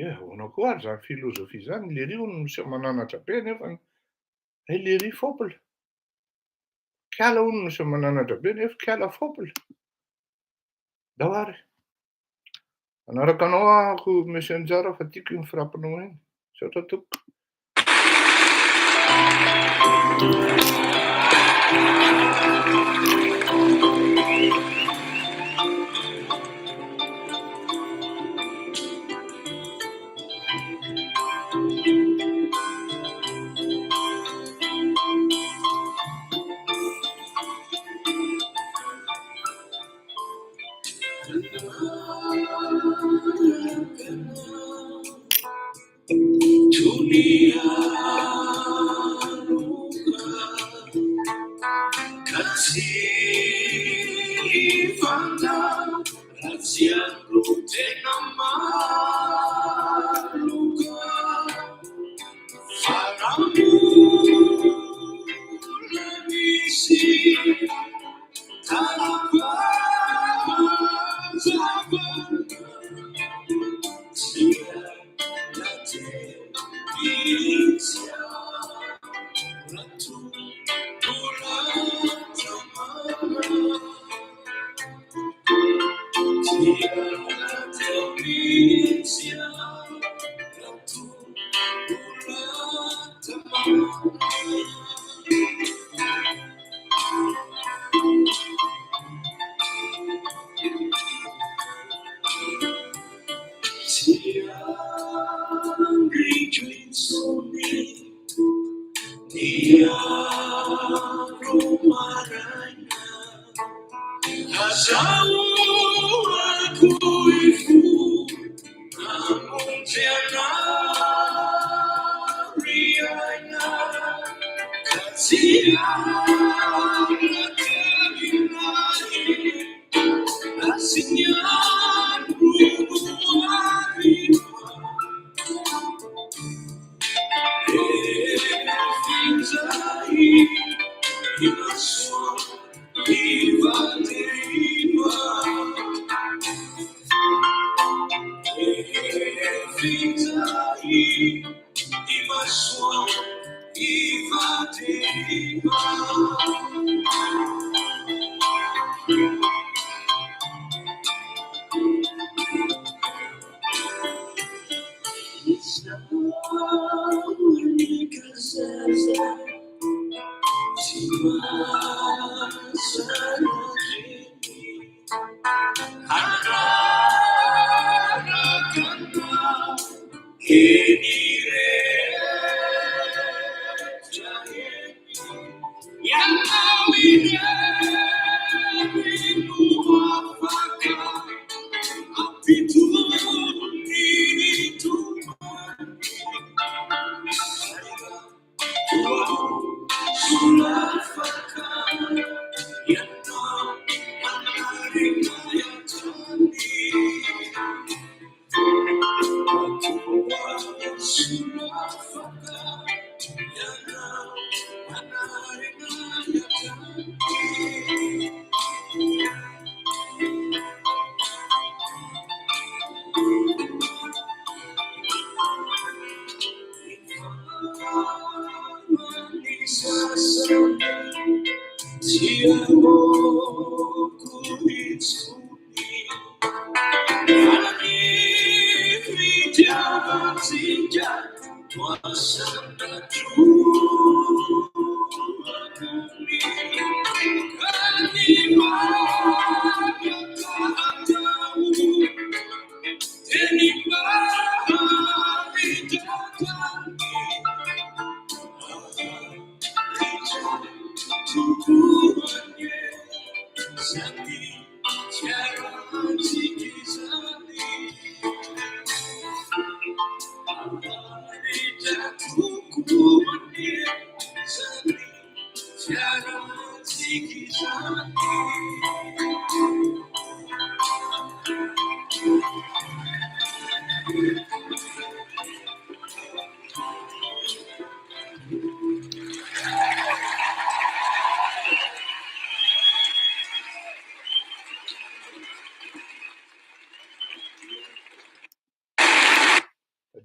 Ahoana koa ary zany filozofia zany, Léry hono misy mananatra be nefa Léry fopla. Kiala hono misy mananatra be nefa kiala fopla. Dao ary. Anaraka anao ako messenger fa tiako iny frappinao iny. Saotra toko.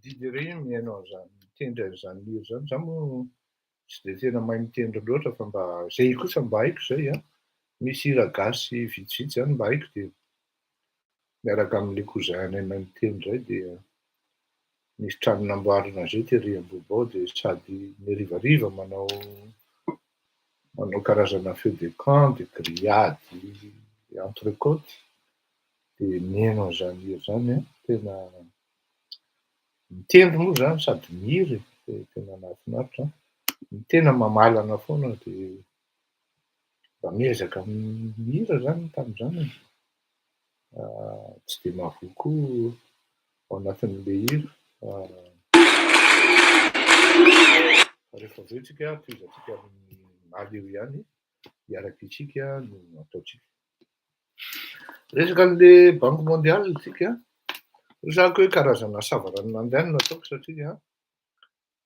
Didy ianao zany mitendry an'izany hira zany, za moa tsy de tena mahay mitendry loatra fa mba zay kosa mba haiko zay a, misy hira gasy vitsivitsy zany mba haiko de miaraka am'le kozahay mitendry zay de misy trano namboarina zay tery Ambohibo ao de sady miharivariva manao karazana feu de camp, de grillade, entrecôte, de mihaino an'izany hira zany a, tena mitendry moa zany sady mihira de tena mahafinaritra, ny tena mamalana foana de mba miezaka mihira zany tam'zany e, tsy de mahavoky ao anatin'le hira fa rehefa aveo tsika toizatsika mahaleo ihany hiaraka itsika no ataotsika. Resaka an'le banque mondiale tsika, resahako hoe karazana savaran'andiany no ataoko satria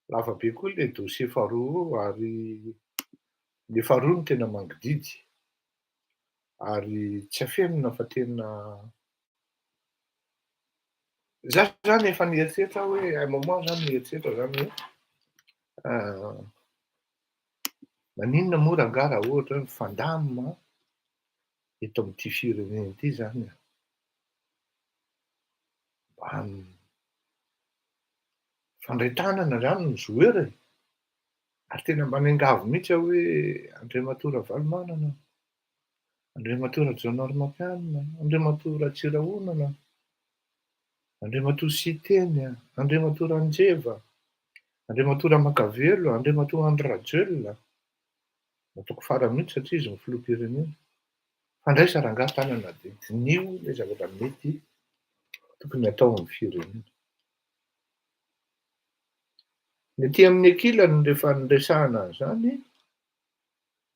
lava be koa le dossier faharoa ary le faharoa no tena mangididy ary tsy afenina fa tena za zany efa nieritreritra hoe à un moment zany nieritreritra zany hoe maninona moa rangaha raha ohatra hoe mifandamina eto amin'ity firenena ity zany a, mba fandray tanana zany no joueur e, ary tena mba niangavy mihitsy aho hoe Andriamatoa Ravalomanana, Andriamatoa Rajaonary Mampianina, Andriamatoa Ratsirahonana, Andriamatoa Siteny, Andriamatoa Ranjeva, Andriamatoa Ramakavelo, Andriamatoa Andry Rajoelina, ataoko farany mihitsy satria izy ny filoham-pirenena. Fandraisa rangaha tanana de dinio le zavatra mety tokony atao amin'ny firenena. Ny aty amin'ny ankilany rehefa niresahana an'izany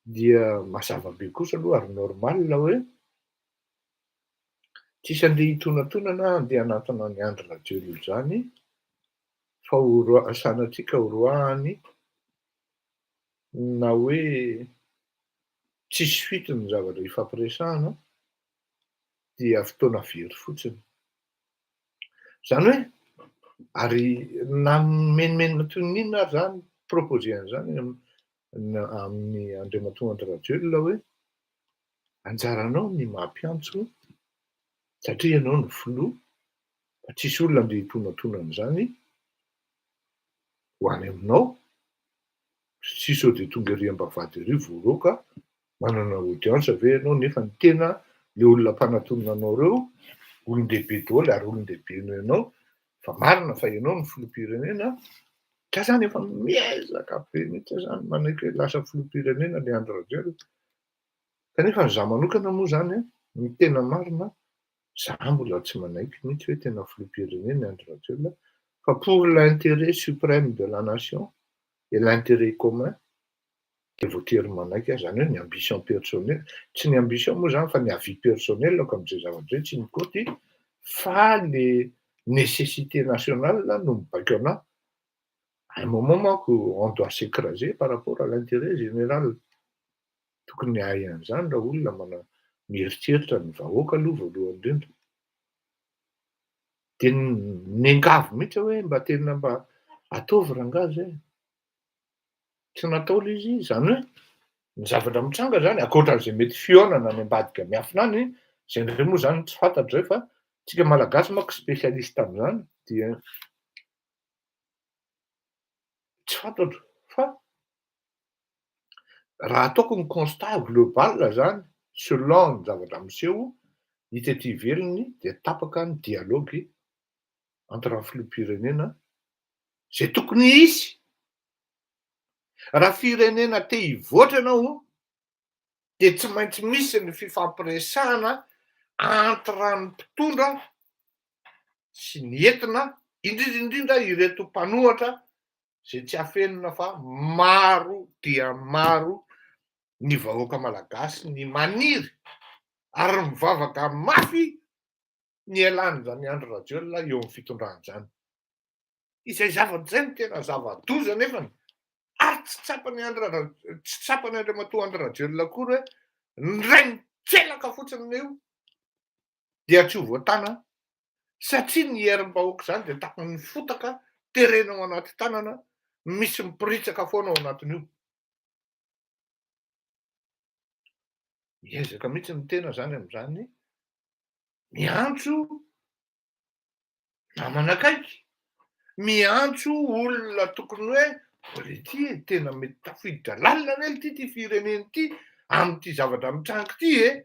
dia mazava be kosa aloha ary normal hoe tsisy andeha hitonantonana andeha hanatona ny Andry Rajoelina zany fa sanatria horoahany na hoe tsisy fito ny zavatra ifampiresahana dia fotoana very fotsiny. Zany hoe ary na menimenina toy n'inona ary zany proposeany zany amin'ny andriamatoa Andrirajoelina hoe anjaranao ny mampiantso satria ianao ny filoha fa tsisy olona andeha hitonantonan'izany ho any aminao. Sisy sao de tonga ery ambavady ery vao roka manana audience ve ianao nefa ny tena le olona mpanatonana anao reo olon-dehibe daholo ary olon-dehibe no ianao fa marina fa ianao ny filoham-pirenena ka zany efa miezaka be mihitsy zany manaiky hoe lasa filoham-pirenena le Andry Rajoelina kanefa za manokana moa zany ny tena marina za mbola tsy manaiky mihitsy hoe tena filoham-pirenena Andry Rajoelina fa pour l'intérêt suprême de la nation et l'intérêt commun de voatery manaiky aho zany hoe ny ambition personnelle tsy ny ambition moa zany fa ny avis personnel ako am'zay zavatra hoe tsy mikoty fa le nécessité nationale no mibaiko anahy. À un moment manko on doit s'écraser par rapport à l'intérêt général. Tokony ahay an'izany raha olona mieritreritra ny vahoaka aloha voalohany indrindra. De niangavy mihitsy hoe mba tena mba ataovy rangahy zay. Tsy natao le izy, zany hoe ny zavatra mitranga zany ankoatran'izay mety fihaonana any ambadika miafina any, zay indray moa zany tsy fantatro zay fa tsika malagasy manko spécialiste amin'izany dia tsy fantatro fa raha ataoko ny constat global zany selon ny zavatra miseho hita ety ivelany de tapaka ny dialogue entre ny filoham-pirenena zay tokony hisy. Raha firenena te hivoatra ianao de tsy maintsy misy ny fifampiresahana entre ny mpitondra sy ny entina indrindra ireto mpanohatra zay tsy afenina fa maro dia maro ny vahoaka malagasy ny maniry ary mivavaka mafy ny ialany zany Andry Rajoelina eo amin'ny fitondrana zany. Izay zavatra zay no tena zava-doza nefany ary tsy tsapany andriamatoa Andry Rajoelina akory hoe ndray mitselaka fotsiny eo dia tsy ho voatana satria ny herim-bahoaka zany de tapany ny fotaka terena ao anaty tanana misy mipiritsaka foana ao anatin'io. Miezaka mihitsy ny tena zany amin'izany miantso namanakaiky, miantso olona tokony hoe ity tena mety tafiditra lalina anie ty firenena ity amin'ity zavatra mitranga ity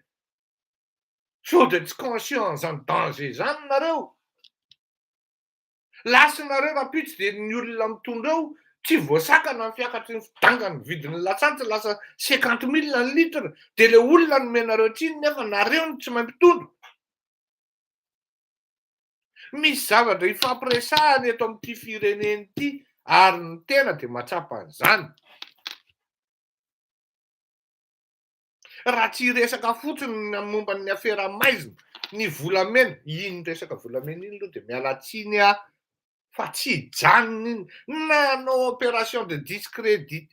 sao de tsy conscient zany danger zany nareo. Lasanareo rapitsy de ny olona mitondra eo tsy voasakana ny fiakatry ny fidangany vidin'ny lasantsy lasa 50,000 ny litre de le olona nomenareo tsiny nefa nareo no tsy mahay mitondra. Misy zavatra ifampiresahana eto amin'ity firenena ity ary ny tena de mahatsapa an'izany. Raha tsy resaka fotsiny momba ny afera maizina ny volamena, iny resaka volamena iny aloha de miala tsiny fa tsy hijanona iny nanao opération de discrédit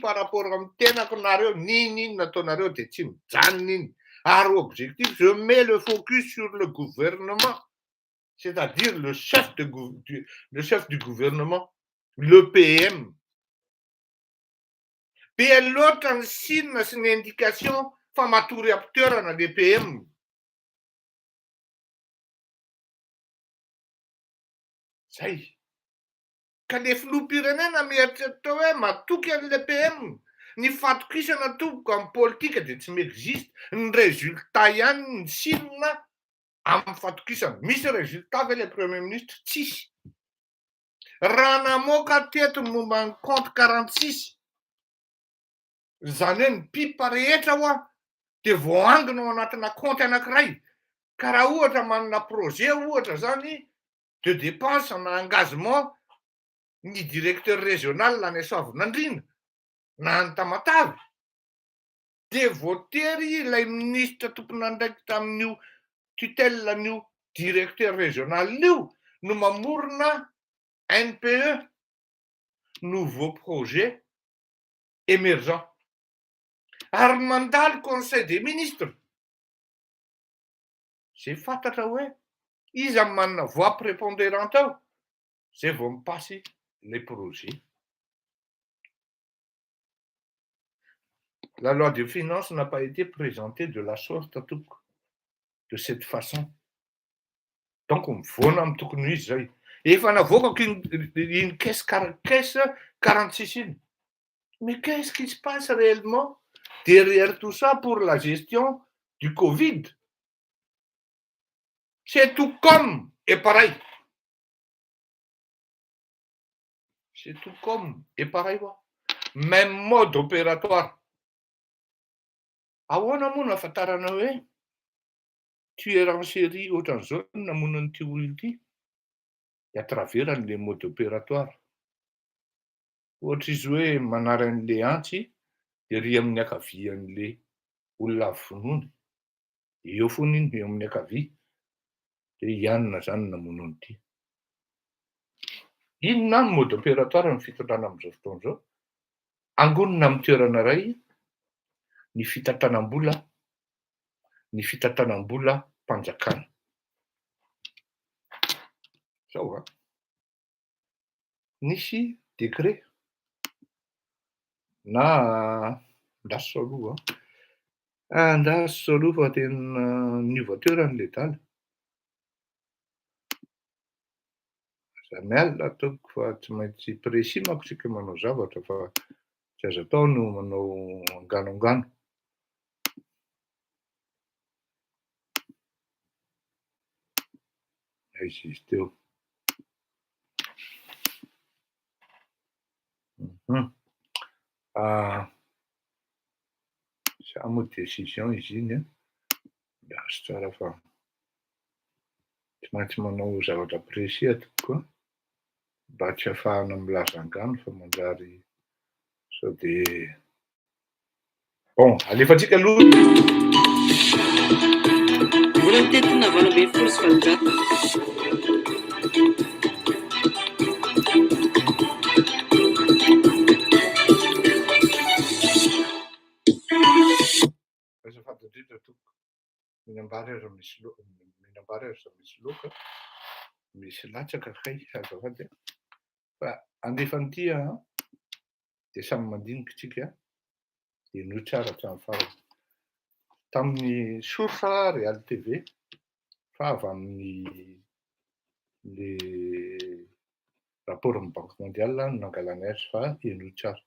par rapport amin'ny tenako nareo n'iny nataonareo de tsy mijanona iny ary objectif je mets le focus sur le gouvernement, c'est-à-dire le chef du gouvernement, le PM. Be loatra ny signe sy ny indication fa matory am-pitoerana le PM. Zay. Ka le filoham-pirenena mieritreritra hoe matoky an'le PM. Ny fatokisana tompoko amin'ny politika de tsy miexiste. Ny résultat ihany ny signe amin'ny fatokisana. Misy résultat ve le premier ministre? Tsisy. Raha namoaka teto momba ny compte 46 zany hoe ny pipa rehetra de voangina ao anatina compte anankiray ka raha ohatra manana projet ohatra zany de dépense na engagement ny directeur régional na ny Soavinandriana na ny Tamatavy de voatery ilay ministre tompony andraikitra amin'io tutelle an'io directeur régional io no mamorona NPE, nouveau projet émergent. Ary mandalo conseil des ministres. Zay fantatra hoe Izy amin'ny manana voix prépondérante ao, zay vao mipasy les projets. La loi de finances n'a pas été présentée de la sorte de cette façon. Donc mivoana amin'ny tokony izy zay. Efa navoakako une caisse 46 iny. Mais qu'est-ce qui se passe réellement derrière tout ça pour la gestion du Covid? C'est tout comme et pareil. C'est tout comme et pareil. Même mode opératoire. Ahoana moa nahafantarana hoe tueur en série ohatran'izao no namono an'ity olona ity et à travers an'le mode opératoire. Ohatra izy hoe manara an'le antsy de ry amin'ny akavian'le olona avy vonoiny. Eo foana iny eo amin'ny akavia. De ianona zany namono an'ity. Inona ny mode opératoire ny fitondrana amin'izao fotoana izao? Angonina amin'ny toerana iray ny fitantanam-bola mpanjakana. Zao nisy décret na ndaso aloha ndaso aloha fa tena niova toerana le dala. Za miala ataoko fa tsy maintsy précis manko tsika manao zavatra fa tsy azo atao no manao anganoangano. Aiza izy teo? Za moa décision izy iny miazo tsara fa tsy maintsy manao zavatra précis atoko koa mba tsy ahafahana milaza angano fa manjary sao de bon alefatsika aloha. Mbola mitetina valo ambin'ny folo sy valonjato. Azafady indrindra toko. Minambary aza misy loka, misy latsaka kay azafady. Fa andefa an'ity de samy mandinika tsika de no tsara hatramin'ny farany. Tamin'ny source Real TV fa avy amin'ny le rapport ny Banque mondiale nangalany azy fa eno tsara.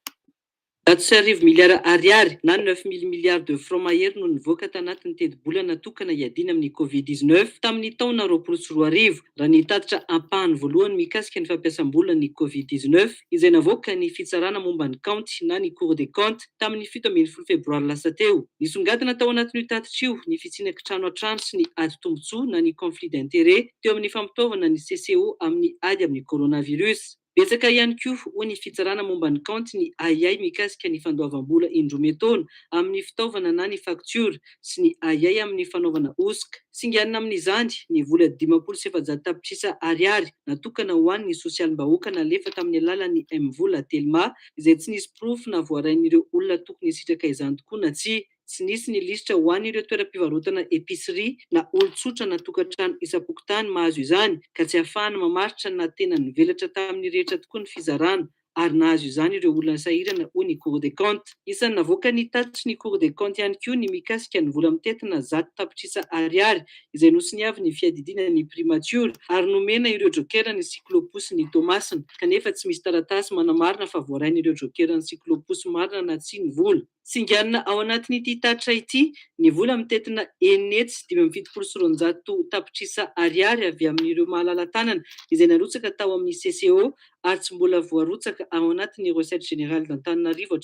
4 milliards ariary na 9 000 milliards de francs mahery no nivoaka tanatin'ny teti-bolana tokana hiadiana amin'ny Covid-19 tamin'ny taona 2021 raha ny tatitra ampahany voalohany mikasika ny fampiasam-bola ny Covid-19 izay navoaka ny fitsarana momba ny kaonty na ny Cour des comptes tamin'ny 17 febroary lasa teo. Nisongadina tao anatin'io tatitra io ny fitsinaky trano an-trano sy ny ady tombotsoa na ny conflit d'intérêt teo amin'ny fampitaovana ny CCO amin'ny ady amin'ny coronavirus. Betsaka ihany koa ho ny fitsarana momba ny kaonty ny ayay mikasika ny fandoavam-bola indroa taona amin'ny fitaovana na ny facture sy ny ayay amin'ny fanaovana osika. Singanina amin'izany ny vola 5,700 tapitrisa ariary natokana ho an'ny sosialim-bahoaka nalefa tamin'ny alalan'ny M-vola Telma izay tsy nisy proof na voarain'ireo olona tokony hisitraka izany tokoa na tsy nisy ny lisitra ho an'ireo toeram-pivarotana épicerie na olon-tsotra na tokantrano isam-pokotany mahazo izany ka tsy ahafahana mamaritra na tena nivelatra tamin'ny rehetra tokoa ny fizarana ary nahazo izany ireo olona sahirana ho ny Cour des comptes. Isan'ny navoaka ny tatitry ny Cour des comptes ihany koa ny mikasika ny vola mitetina 100 tapitrisa ariary izay nosoniavy ny fiadidiana ny primature ary nomena ireo jokerany cyclopus ny Thomasina kanefa tsy misy taratasy manamarina fa voarain'ireo jokerany cyclopus marina na tsy ny vola. Singanina ao anatin'ity tatitra ity ny vola mitetina enetsy 5,700 tapitrisa ariary avy amin'ireo mahalala tanana izay narotsaka tao amin'ny CCO ary tsy mbola voarotsaka ao anatin'ny recette générale d'Antananarivo.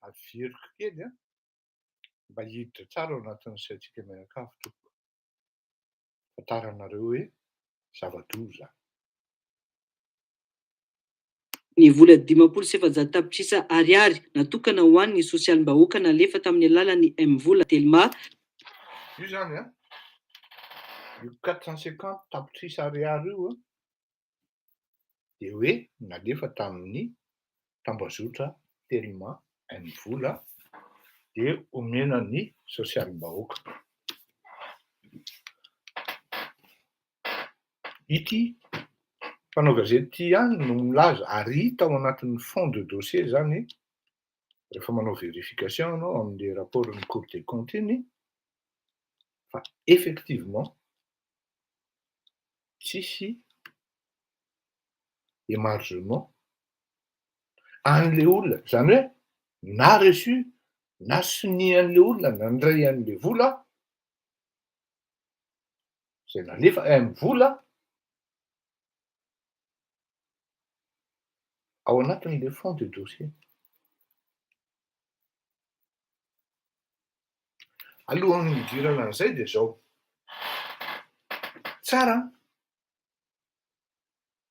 Averiko kely mba hiditra tsara ao anatin'ny saitsika mianakavy toko. Fantaranareo hoe zava-doza. Ny vola 5,700 tapitrisa ariary natokana ho an'ny sosialim-bahoaka nalefa tamin'ny alalan'ny M-vola Telma. Io zany io 450 tapitrisa ariary io de hoe nalefa tamin'ny tambazotra Telma M-vola de omena ny sosialim-bahoaka. ity mpanao gazety ity ihany no milaza ary hita ao anatin'ny fond de dossier zany rehefa manao vérification anao amin'le rapportn'ny Cour des comptes iny fa effectivement tsisy émargement an'le olona zany hoe na reçu na sinian'le olona nandray an'le vola zay nalefa amin'ny vola ao anatin'le fond de dossier. Alohan'ny midirana an'izay dia zao tsara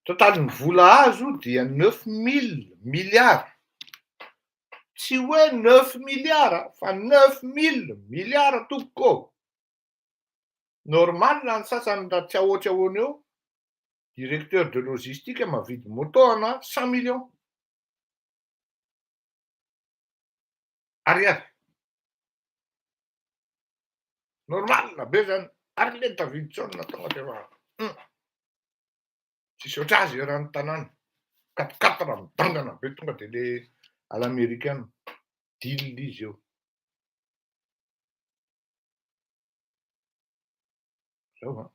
totalin'ny vola azo dia 9 000 milliards tsy hoe 9 milliards fa 9 000 milliards tompoko normal ny sasany raha tsy ahoana eo directeur de logistique mavidy moto ana 100 millions ariary normal be zany ary le tavidy tsona tonga de fa tsisy oatra azy raha ny tanàna 4x4 raha midangana be tonga de le alaméricaine deal izy eo zao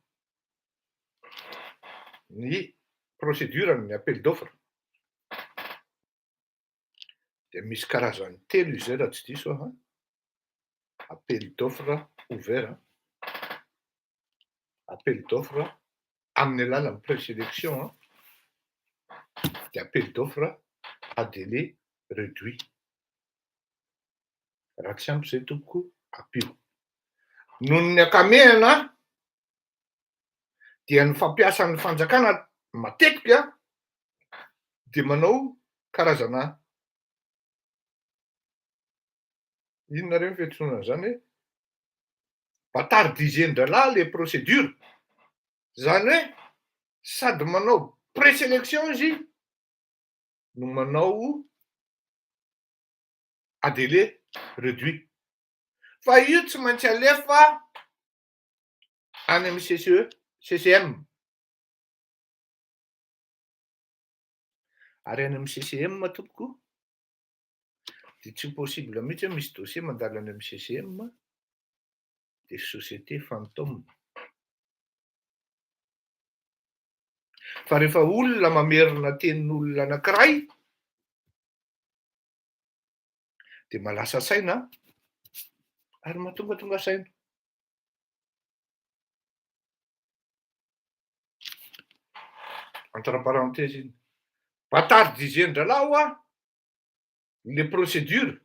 ny procédure ny appel d'offre de misy karazany telo izay raha tsy diso aho appel d'offre ouvert appel d'offre amin'ny alalan'ny présélection de appel d'offre à délai réduit raha tsy ampy zay tompoko apio noho ny akamehana dia ny fampiasan'ny fanjakana matetika de manao karazana inona reny fiantsoana zany hoe batardiser-dralahy le procédure zany hoe sady manao présélection izy no manao à délai réduit fa io tsy maintsy alefa any amin'ny CCM ary any amin'ny CCM tompoko de tsy possible mihitsy hoe misy dossier mandalo any amin'ny CCM de société fantôme fa rehefa olona mamerina tenin'olona anankiray de malasa saina ary mahatongatonga saina entre parenthèse iny batardiser-dralahy le procédure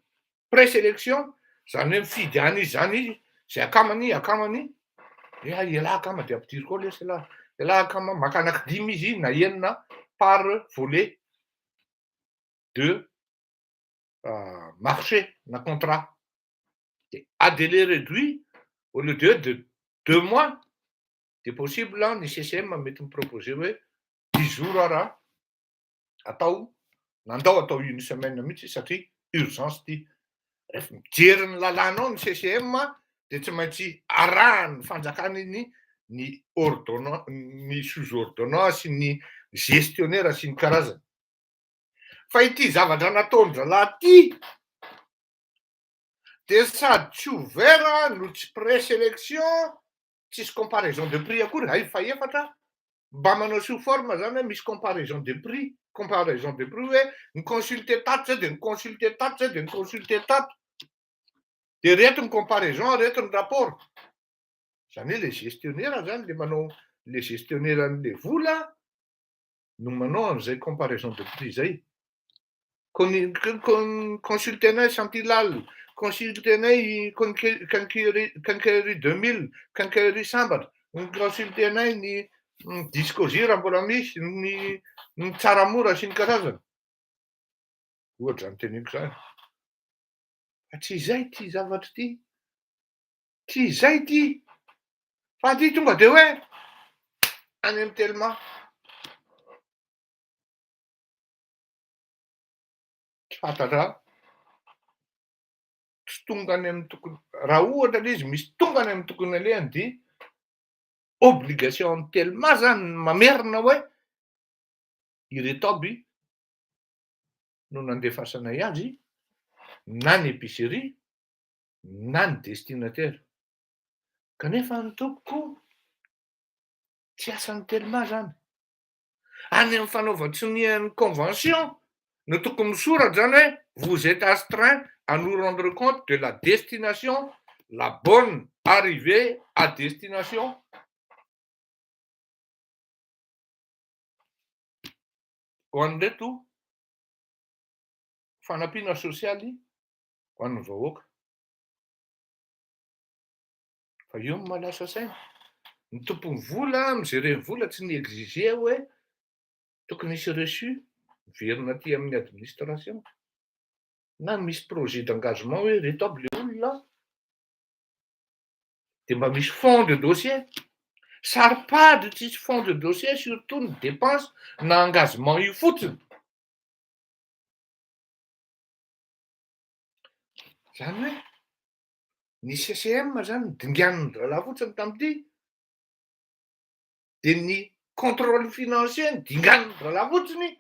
présélection zany hoe mifidy any izy zany izy zay akamany ela akama de ampidiry koa lesy ela akama maka anaky 5 izy na enina par volet de marché na contrat de à délai réduit au lieu de 2 mois de possible ny CCM mety miproposer hoe 10 jours raha atao atao 1 semaine mihitsy satria urgence ty rehefa mijery ny lalànao ny CCM de tsy maintsy arahany fanjakana iny ny ordonnance ny sous ordonnance ny gestionnaire sy ny karazany fa ity zavatra nataon-dralahy ty de sady tsy ouvert no tsy présélection tsisy comparaison de prix akory hay fa efatra mba manao sous forme zany hoe misy comparaison de prix hoe ny consulter tato zay de ny consulter tato zay de ny consulter tato de reto ny comparaison reto ny rapport zany hoe le gestionnaire zany le manao le gestionnaire an'le vola no manao an'izay comparaison de prix zay consultenay Santilal consultenay Quincaillerie 2000 Quincaillerie Sambatra consultenay ny discosira mbola misy ny Tsaramora sy ny karazany ohatra zany teneniko zany fa tsy izay ty zavatra ty tsy izay ty fa ty tonga de hoe any amin'ny telma tsy fantatra tsy tonga any amin'ny tokony raha ohatra izy misy tonga any amin'ny tokony alehany dia obligation telo mazany mamerina hoe ireto aby no nandefasanay azy na ny épicerie na ny destinataire. Kanefa ny tompoko tsy asany telma zany. Any amin'ny fanaovan-tsonian'ny convention no tokony misoratra zany hoe vous êtes astreint à nous rendre compte de la destination, la bonne arrivée à destination. Ho an'ireto fanampiana sosialy ho an'ny vahoaka. Fa io no mahalasa saina. Ny tompony vola, mijereny vola tsy ny exige hoe tokony hisy reçu miverina aty amin'ny administration. Na misy projet d'engagement hoe reto aby le olona de mba misy fond de dossier. Saripady tsisy fond de dossier surtout ny dépense na engagement io fotsiny. Zany hoe ny CCM zany dingan'ny drala fotsiny tamin'ity de ny contrôle financier dingan'ny drala fotsiny.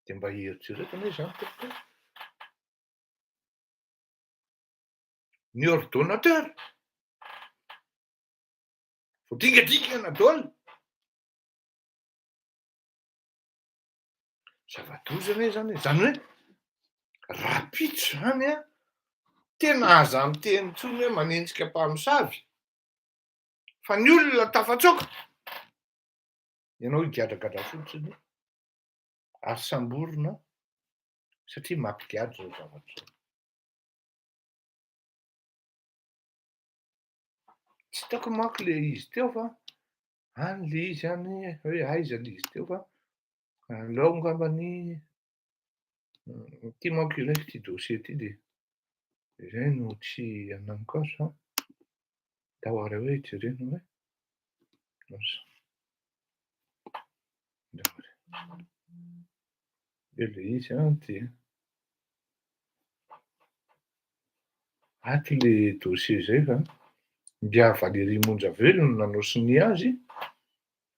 De mba hieritreretana hoe zany tompoko. Ny ordonnateur vo dingadingana daholo. Zava-doza zany hoe rapitso zany a tena aza amin'ny teny tsony hoe manenjika mpamosavy. Fa ny olona tafatsoka ianao higadragadra fotsiny ary samborina satria mampigadra zao zavatra. Tsy hitako manko le izy teo fa any le izy any hoe aiza le izy teo fa aleo angambany ty manko ilaiky ty dossier ty de zay no tsy ananiko azy fa dahoara hoe hijerena hoe le izy ty aty le dossier zay fa mbia Valérie Monjavelona nanao sonia azy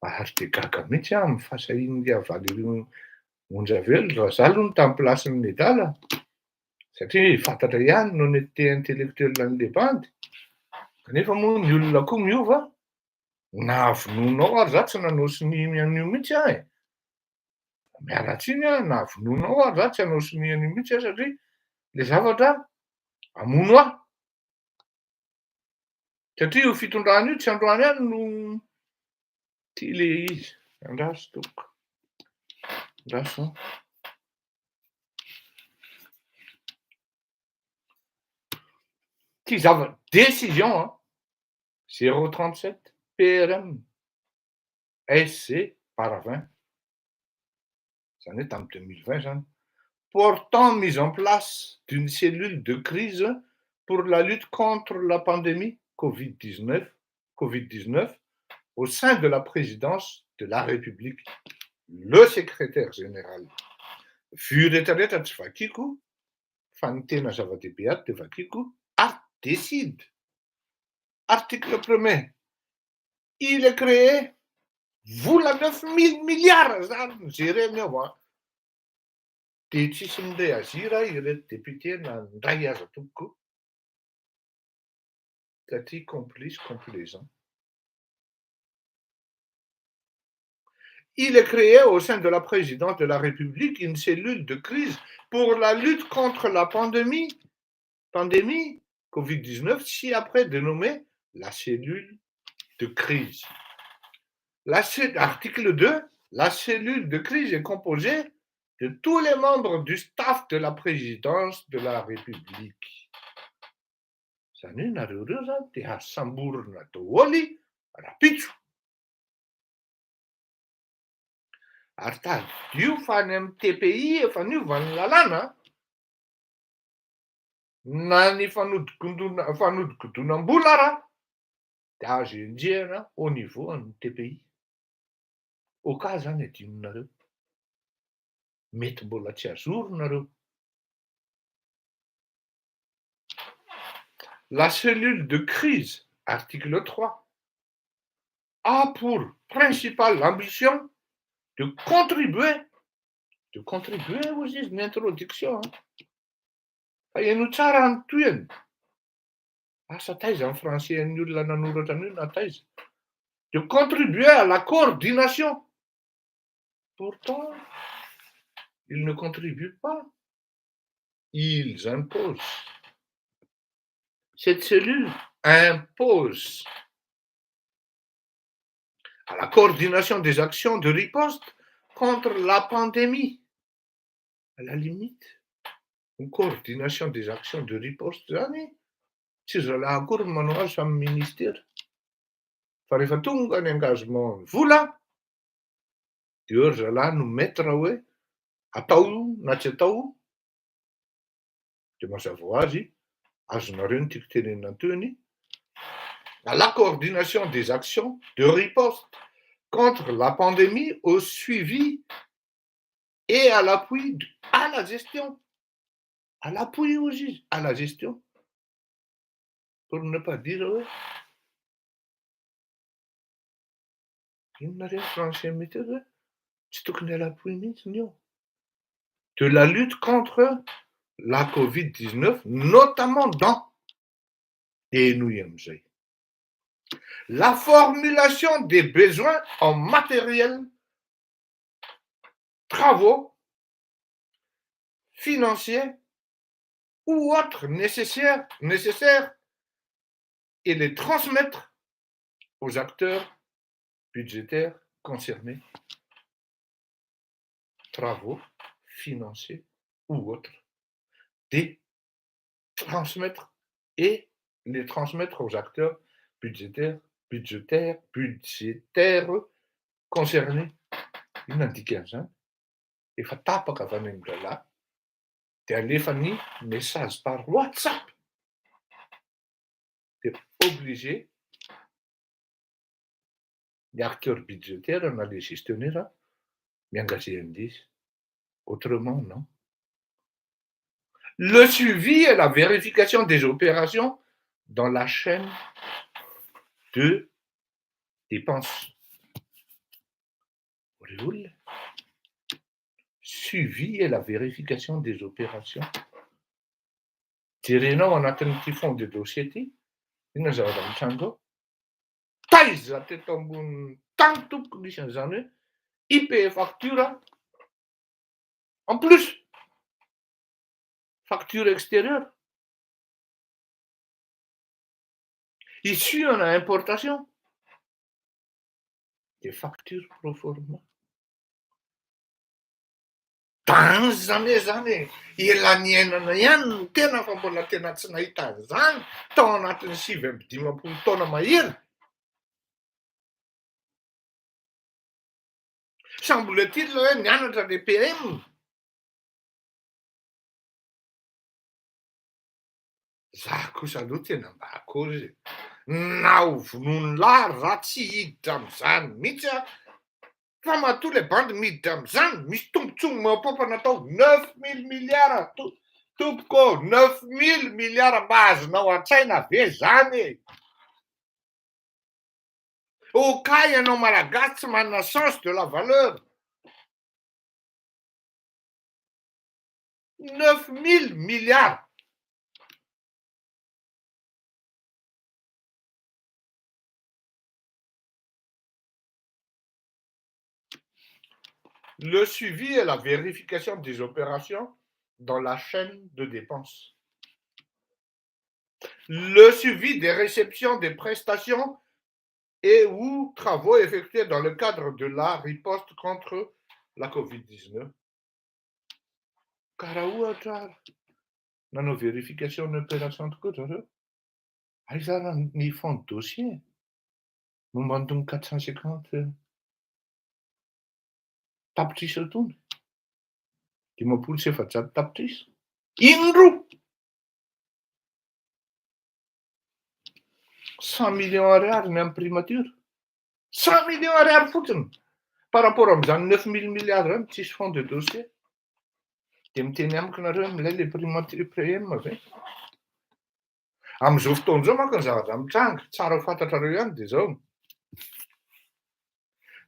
ary de gaga mihitsy aho amin'ny fahasahin'ia Valérie Monjavelona raha za aloha no tamin'ny plasin'ny Medala satria fantatra ihany no honnêteté intellectuelle an'le bandy. Kanefa moa ny olona koa miova nahavononao ary za tsy nanao sonia an'io mihitsy aho e. Mialatsiny aho nahavononao ary za tsy hanao sonia an'io mihitsy aho satria le zavatra amono aho. Satria io fitondrana io tsy androany ihany no ty le izy. Andraso tompoko. Andraso. Ty décision 037 PRM SC par 20 zany hoe tamin'ny 2020 zany portant mise en place d'une cellule de crise pour la lutte contre la pandémie Covid-19 au sein de la présidence de la République. Le secrétaire général. Vu rehetrarehetra tsy vakiko fa ny tena zava-dehibe ato de vakiko décide. Article 1er. Il est créé vola 9 000 milliards zany mijereny ao de tsisy mireazira ireto député na ndray aza tompoko satria complice complaisant. Il est créé au sein de la présidence de la République une cellule de crise pour la lutte contre la pandémie Covid-19, si après dénommée la cellule de crise. Article 2, la cellule de crise est composée de tous les membres du staff de la présidence de la République. Zany hoe nareo reo zany de asamborona daholy rapitso. Ary tadio fa any amin'ny TPI efa niova ny lalàna na ny fanodikodonam-bola ara de azo enjehana au niveau an'ny TPI. Au cas zany adinonareo. Mety mbola tsy azorona. La cellule de crise article 3, a pour principale ambition de contribuer aux une introduction. Hainao tsara ny toeny. Asa taiza en français ny olona nanoratra an'io na taiza. De contribuer à la coordination. Pourtant, ils ne contribuent pas. Ils imposent. Cette cellule impose à la coordination des actions de riposte contre la pandémie. À la limite, une coordination des actions de riposte, tsy zalahy akory manao azy samy ministera. Fa rehefa tonga ny engagement vola, dia eo ry zalahy no maître hoe atao na tsy atao, dia mazava ho azy, azonareo ny tiako tenenina teny, à la coordination des actions de riposte contre la pandémie, au suivi et à l'appui à la gestion. À l'appui aussi, à la gestion. Pour ne pas dire, ouais. Inona français méthode, ouais. Tsy tokony à l'appui mihitsy io. De la lutte contre la Covid-19, notamment dans et nous la formulation des besoins en matériel, travaux, financiers ou autres nécessaires et les transmettre aux acteurs budgétaires concernés. Travaux, financiers ou autres. Les transmettre et les transmettre aux acteurs budgétaires concernés. Ino andikan'izany? Efa tapaka avy any amin'ny lalahy, dia alefa ny message par WhatsApp. Dia obligé les acteurs budgétaires na les gestionnaires miengager an'izy. Autrement, non. Le suivi et la vérification des opérations dans la chaîne de dépenses. Suivi et la vérification des opérations. Jerenao anatin'ity fond de dossier ity, inona zavatra mitrango ao? Taiza teto ambony tany tompoko nisy an'izany hoe IP facture en plus. Facture extérieure. Issue en importation. Des factures pro forma. Zany elaniainana ihany no tena fa mbola tena tsy nahita an'izany tao anatin'ny 5-10 taona mahery. Semble-t-il hoe nianatra le PM. Za kosa aloha tena mba akory na ho vonoiny lahy raha tsy hiditra amin'izany mihitsy fa matoa le bandy miditra amin'izany, misy tombontsoa mampaopana atao 9 000 milliards tompoko 9 000 milliards mba azonao an-tsaina ve zany? Au cas ianao malagasy tsy manana sens de la valeur. 9 000 milliards. Le suivi et la vérification des opérations dans la chaîne de dépenses. Le suivi des réceptions des prestations et ou travaux effectués dans le cadre de la riposte contre la Covid-19. Karaha ohatra nanao vérification d'opération tokoa zareo. Aizana ny fond de dossier momba an'itony 450 tapitrisa itony. 500 tapitrisa. Indroa 100 millions ariary ny amin'ny primature. 100 millions ariary fotsiny par rapport amin'izany 9 000 milliards zany tsisy fond de dossier. Dia miteny amiko nareo milay le primature PM ve? Amin'izao fotoan'izao manko ny zavatra mitranga, tsara ho fantatrareo ihany de zao.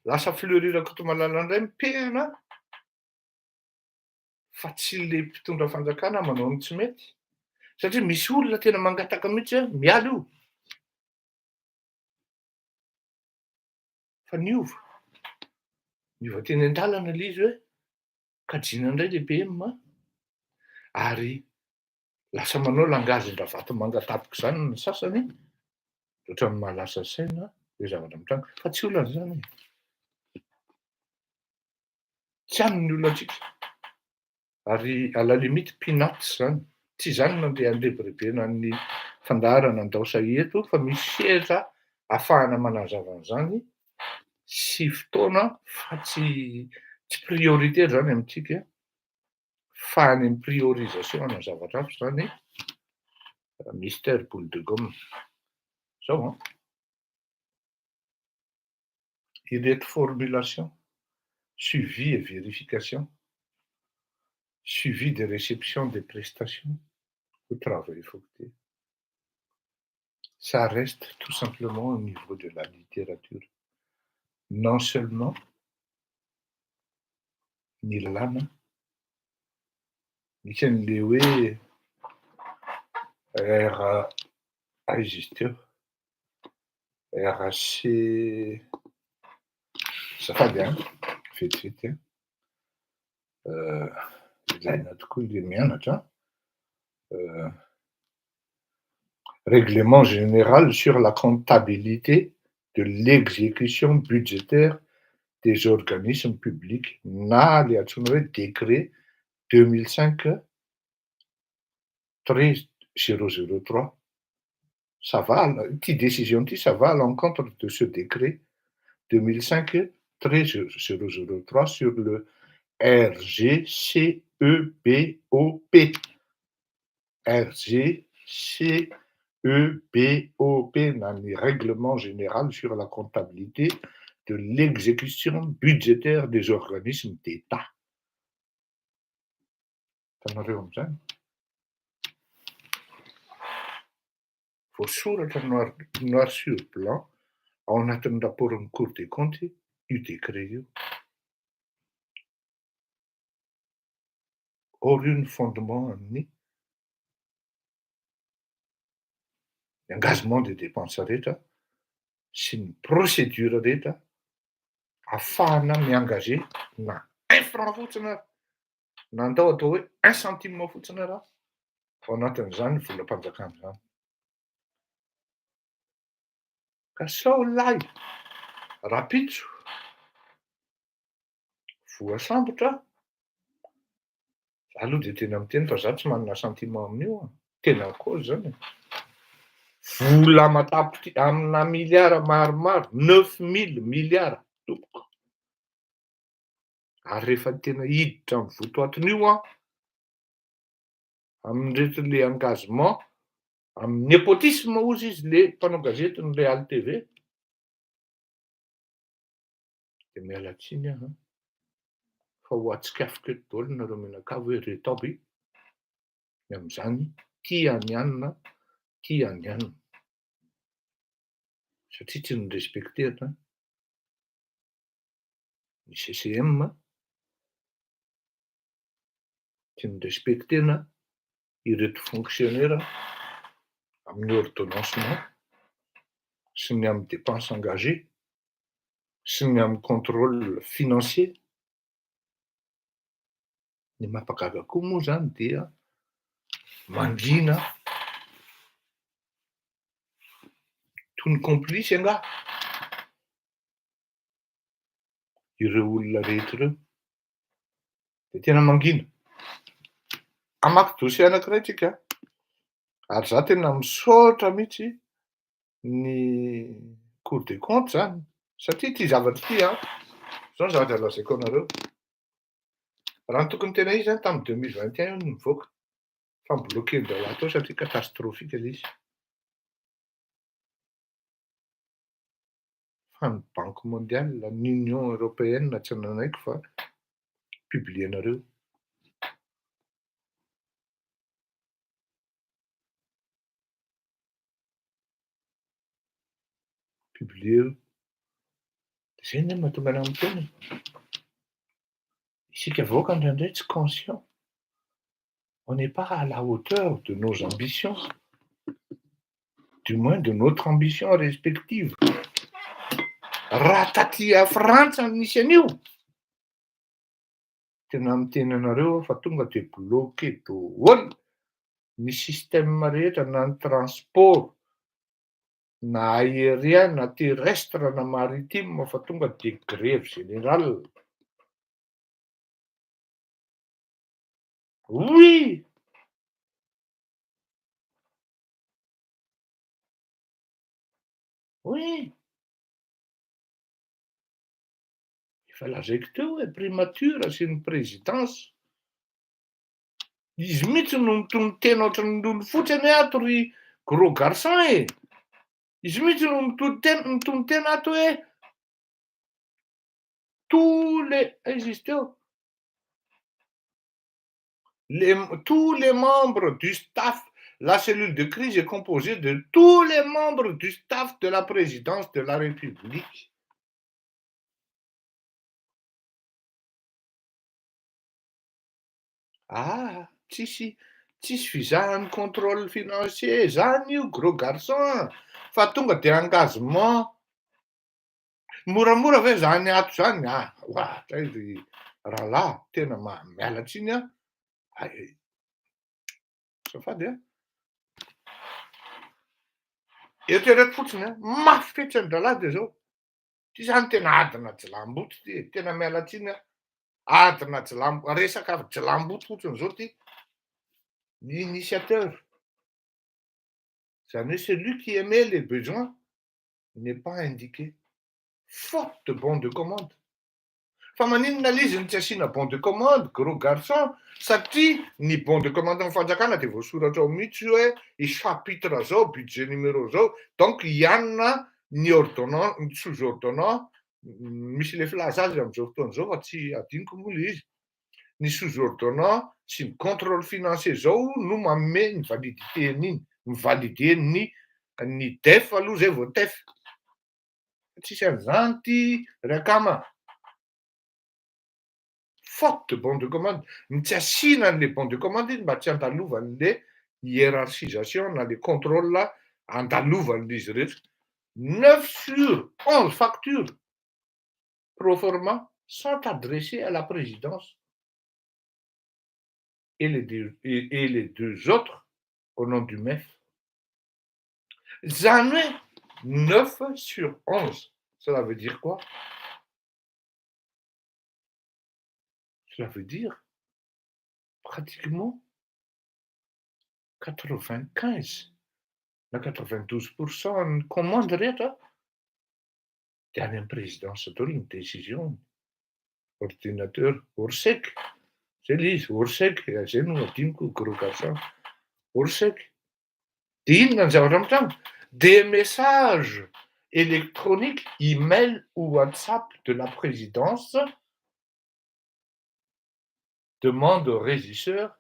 Lasa fleurir Kotomalala indray mipehana fa tsy le mpitondra fanjakana manao ny tsy mety. Satria misy olona tena mangataka mihitsy hoe miala io. Fa niova. Niova teny an-dalana le izy hoe kajiana indray le PM ary lasa manao langazin-draha vato mangatapika zany ny sasany ohatran'ny mahalasa saina hoe zavatra mitranga fa tsy olona zany. Tsy hany ny olona antsika. Ary à la limite peanuts zany. Tsy zany nandeha andrebirebena ny fandaharana andao eto fa misy seza ahafahana manazava an'izany sy fotoana fa tsy prioritaire zany amintsika fa any amin'ny priorisation ana zavatra hafa zany mystère boule de gomme. Zao ireto formulation, suivi et vérification, suivi de réception des prestations au travail, il faut que ça reste tout simplement au niveau de la littérature. Non seulement ny lana, misy an'le hoe izy izy teo RAC zafady vetivety ilaina tokoa le mianatra. Règlement général sur la comptabilité de l'exécution budgétaire des organismes publics na le antsoina hoe décret 2005-13-003. Ça va, petite décision, ça va à l'encontre de ce décret 2005-13-003 sur le RGCEBOP. RGCEBOP, le règlement général sur la comptabilité de l'exécution budgétaire des organismes d'État. Voasoratra noir sur blanc ao anatin'ny raport'ny Cour des comptes io décret io. Or io ny fondement amin'ny engagement des dépenses rehetra sy ny procédure rehetra ahafahana miengage na 1 franc fotsiny ary na andao atao hoe 1 centime fotsiny ary ao anatin'izany volam-panjakana zany. Ka sao lahy rapitso voasambotra za aloha de tena miteny fa za tsy manana sentiment amin'io tena cause zany. Vola matapitra amina miliara maromaro 9000 milliards tompoko. Ary rehefa tena hiditra amin'ny votoatin'io amin'ireto le engagement amin'ny népotisme ozy izy le mpanao gazety ny Real TV de miala tsiny aho fa ho atsikafika eto daholo nareo menakavy hoe reto aby amin'izany tia nianina satria tsy nirespekterina ny CCM, tsy nirespekterina ireto fonctionnaire amin'ny ordonnancement sy ny amin'ny dépense engagée sy ny amin'ny contrôle financier. Ny mampagaga koa moa zany dia mangina toy ny complice angah ireo olona rehetra ireo de tena mangina. Amaky dossier anankiray tsika ary za tena misaotra mihitsy ny Cour des comptes zany satria ty zavatra ty zao ny zavatra lazaiko anareo. Raha ny tokony tena izy zany tamin'ny 2021 no nivoaka fa nibloqué-ndao ato satria catastrophique ilay izy. Fa ny Banque mondiale, ny Union européenne tsy nanaiko fa publienareo. publié. C'est une mathematique. Ici, qu'il faut quand on est conscient. On n'est pas à la hauteur de nos ambitions, du moins de notre ambition respective. Ratati a Frantsa nisy an'io. Tena mitenanareo fa tonga dia bloqué daholo ny système rehetra na ny transport na aérien na terrestre na maritime fa tonga dia grève générale. Oui. Oui. Efa lazaiko teo hoe primature asian'ny présidence. Izy mihitsy no mitony tena ohatran'ny fotsiny ato ry gros garçon e. Izy mihitsy no mitony tena ato hoe tous les membres du staff, la cellule de crise est composée de tous les membres du staff de la présidence de la République. Ah, tsisy fizahany contrôle financier zany io gros garçon fa tonga dia engagement. Moramora ve zany ato zany? Ohatra izy rahalahy tena miala tsiny a. Azafady a. Eritrereto fotsiny a, mafy fetsy an-dralahy dia zao. Ty zany tena adina jilamboto ty, tena miala tsiny a. Adina jilamboto, resaka jilamboto fotsiny zao ty. L'initiateur, c'est celui qui émet les besoins, n'est pas indiqué. Faute de bon de commande. Fa maninona l'izy ny tsy asiana bon de commande, gros garçon, satria ny bon de commande amin'ny fanjakana dia voasoratra ao mihitsy hoe i chapitre zao, budget numéro zao, donc ianona ny ordonnance, ny sous-ordonnant, misy le filaza azy amin'izao fotoana izao fa tsy adiniko moa le izy. Ny sous-ordonnant sy ny contrôle financier zao no manome ny validité-n'iny, mivalide ny DEF aloha zay vao TEF. Tsisy an'izany ty rakama. Faute de bon de commande. Ny tsy asiana an'le bon de commande iny mba tsy andalovan'le hiérarchisation na le contrôle andalovan'izy rehetra. 9 sur 11 factures pro forma sont adressées à la présidence. Et les deux autres au nom du MEF. Zany hoe 9 sur 11. Cela veut dire quoi? Cela veut dire pratiquement 95, 92% ny commande rehetra dia any amin'ny présidence atao ny décision. Ordinateur Orsec. Zay le izy, Orsec, zay no adiniko gros garçon. Orsec. Dia inona ny zavatra mitranga? Des messages électroniques, email ou WhatsApp de la présidence demandent aux régisseurs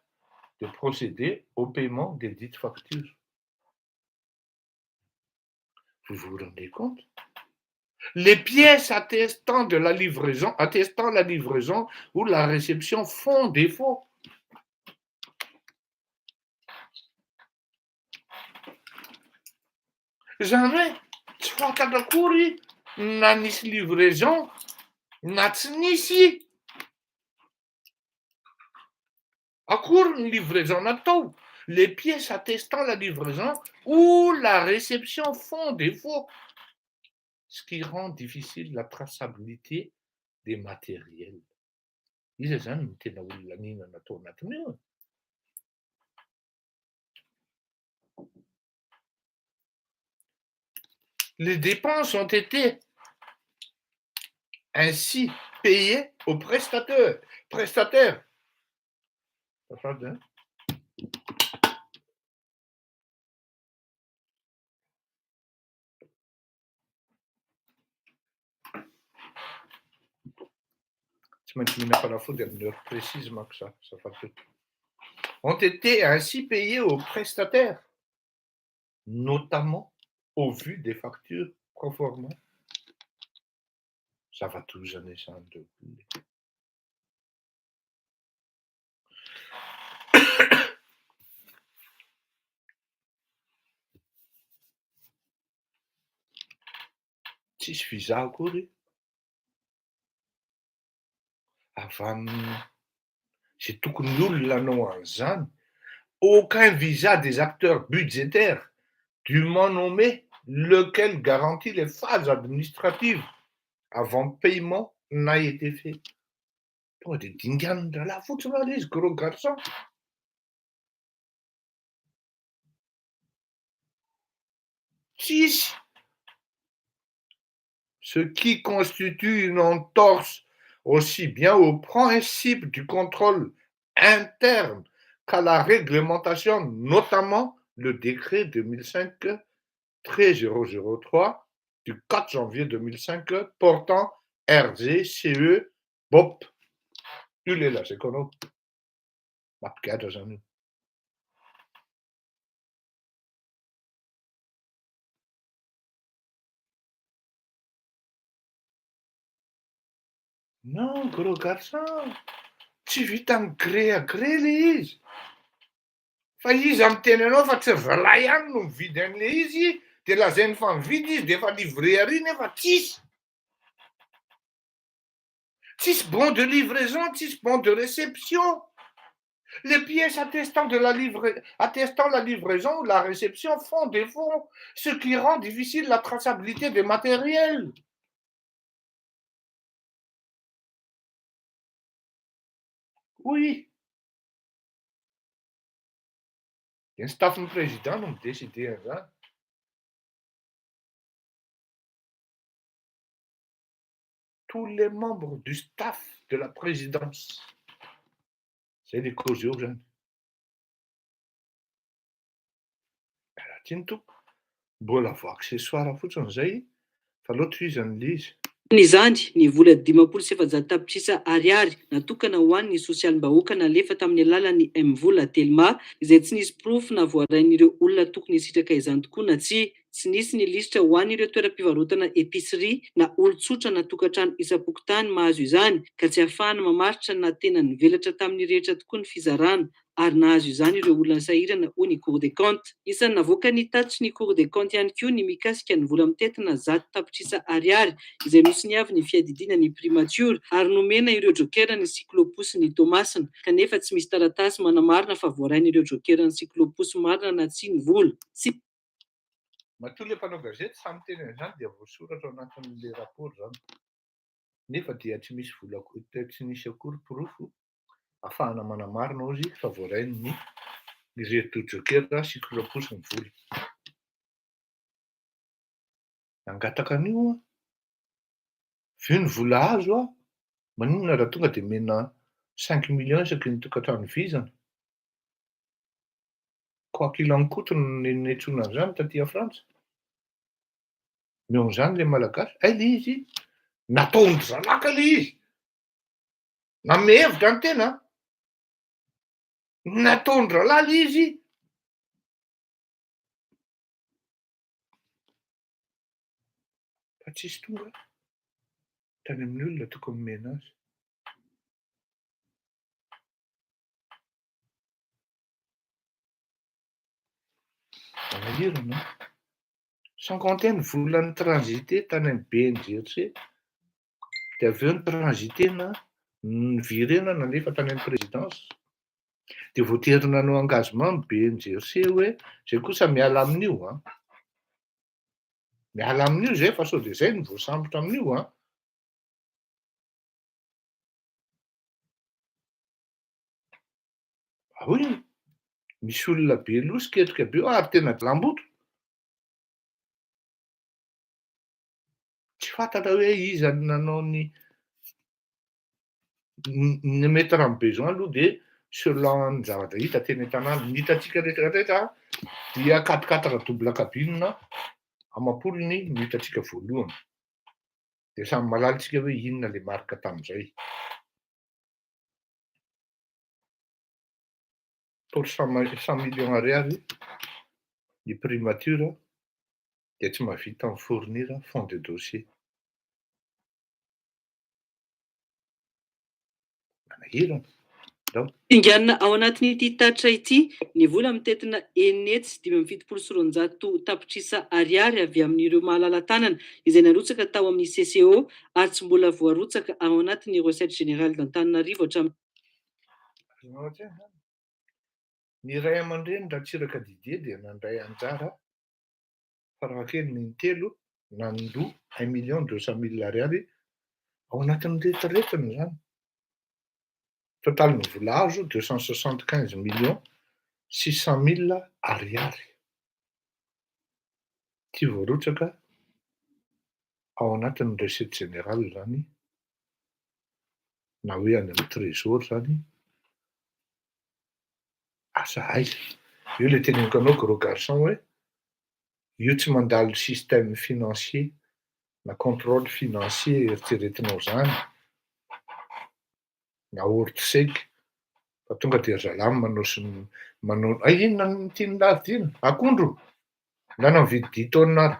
de procéder au paiement des dites factures. Vous vous rendez compte? Les pièces attestant la livraison ou la réception font défaut. Zany hoe tsy fantatra akory na nisy livraison na tsy nisy. Akory ny livraison natao? Les pièces attestant la livraison ou la réception font défaut. Ce qui rend difficile la traçabilité des matériels. Izy zany no tena olona nina natao anatin'io. Les dépenses ont été ainsi payées aux prestataires. Ont été ainsi payés aux prestataires, notamment au vu des factures conformément zava-tozana izany reo olona. Tsisy visa akory avy amin'ny zay tokony olona hanao an'izany. Aucun visa des acteurs budgétaires dûment nommés, lequel garantit les phases administratives avant paiement n'a été fait. Tonga dia dinganin-dralahy fotsiny raha izy gros garçon. Tsisy. Ce qui constitue une entorse aussi bien au principe du contrôle interne qu'à la réglementation, notamment le décret 2005-13003 du 4 janvier 2005 portant RGCE BOP. Ulela, c'est qu'on a mapgada zany io. Non, gros garçon, tsy vita amin'ny gré à gré le izy. Fa izy amin'ny teny anao fa tsy zalahy ihany no mividy an'le izy, dia lazainy fa mividy izy dia efa livré ary nefa tsisy. Tsisy bon de livraison, tsisy bon de réception. Les pièces attestant la livraison ou la réception font défaut, ce qui rend difficile la traçabilité des matériels. Oui. Ny staffn'ny président no midécidé an'izany. Tous les membres du staff de la présidence. Zay le cause eo zany. Raha tiany mbola vao accessoire fotsiny zay, fa loatra izy an'le izy. Izany ny vola 5,700 tapitrisa ariary natokana ho an'ny sosialim-bahoaka nalefa tamin'ny alalan'ny M-vola Telma, izay tsy nisy proof na voarain'ireo olona tokony hisitraka izany tokoa na tsy nisy ny lisitra ho an'ireo toeram-pivarotana épicerie na olon-tsotra na tokantrano isam-pokotany mahazo izany, ka tsy ahafahana mamaritra na tena nivelatra tamin'ny rehetra tokoa ny fizarana, ary nahazo izany ireo olona sahirana ho ny Cour des comptes. Isan'ny navoaka ny tatitry ny Cour des comptes ihany koa ny mikasika ny vola mitetina 100 tapitrisa ariary izay nosoniavy ny fiadidiana ny primature ary nomena ireo jokera ny cyclopus ny Tomasina, kanefa tsy misy taratasy manamarina fa voarain'ireo jokera ny cyclopus marina na tsy ny vola. Matoa le mpanao gazety samy teny an'izany dia voasoratra ao anatin'le rapport zany. Nefa dia tsy misy vola tsy misy akory profo ahafahana manamarina ozy fa voarain'ny ireto jokera cyclopus ny vola. Angataka an'io vu ny vola azo maninona raha tonga dia mena 5 millions isaky ny tokantrano vizana. Quoi qu'il en coûte ny etsoina an'izany taty a Frantsa. Mion'izany le malagasy, le izy nataony zalaka le izy. Nanome hevitra ny tena. Nataony ralahy le izy. Fa tsisy tonga tany amin'ny olona tokony omena azy. Manahirana. Sans compter ny volan'ny transité tany amin'ny BNGRC, dia avy eo ny transité-na ny virena nanefa tany amin'ny présidence. Dia voatery nanao engagement ny BNGRC hoe zay kosa miala amin'io. Miala amin'io zay fa sao dia zay no voasambotra amin'io. Oui, misy olona be loso ketrika be ary tena lamboto. Tsy fantatra hoe iza ny nanao ny mettre en besoin aloha dia selon ny zavatra hita teny an-tanàna. Ny hitantsika rehetrarehetra dia 4x4 double cabine amam-polo ny hitantsika voalohany. Dia samy mahalalisika hoe inona le marika tamin'izay. Pour 100 millions ariary ny primature dia tsy mahavita mifournir fond de dossier. Manahirana. Inganina ao anatin'ity tatra ity, ny vola mitetina enetsy 570 tapitrisa ariary avy amin'ireo mahalala-tanana izay narotsaka tao amin'ny CCO ary tsy mbola voarotsaka ao anatin'ny recette générale d'Antananarivo hatramin'ny Ny ray aman-dreny raha tsiraka didier dia nandray anjara farakely ny telo nandoa 1,200,000 ariary ao anatin'ny rehetrarehetrany zany. Total ny vola azo 275,600,000 ariary. Ty voarotsaka ao anatin'ny recette générale zany, na hoe any amin'ny trésor zany, asa aiza. Io le teneniko anao gros garçon hoe io tsy mandalo système financier na contrôle financier eritreretinao zany na ortosek fa tonga de zalamy manao inona no tiany lafy ina? Akondro? Lana mividy ditôna ary.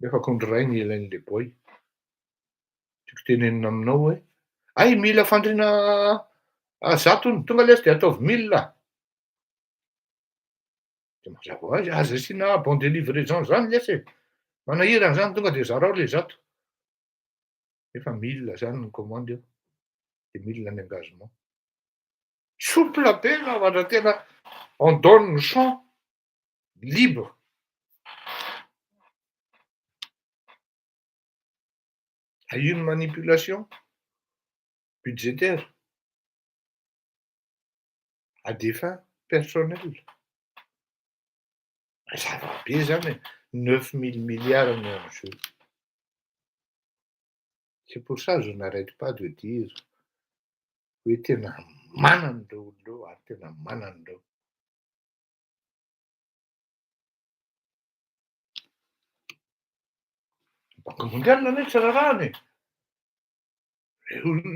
Nefa akondro ray ny ilain'le boy. Tiako tenenina aminao hoe mila fandriana zatony, tonga lesy de ataovy 1,000. De mazava ho azy, aza asiana bon de livraison zany lesy. Manahirana zany tonga de zarao le zato. Efa 1,000 zany ny commande eo. De 1,000 ny engagement. Souple be lavatra tena on donne le champ libre. À une manipulation budgétaire à des fins personnelles. Zava-be zany 9,000 milliards ny en jeu. C'est pour ça je n'arrête pas de dire hoe tena manana reo olon'reo ary tena manana reo. Banque mondiale anie tsy rarahany.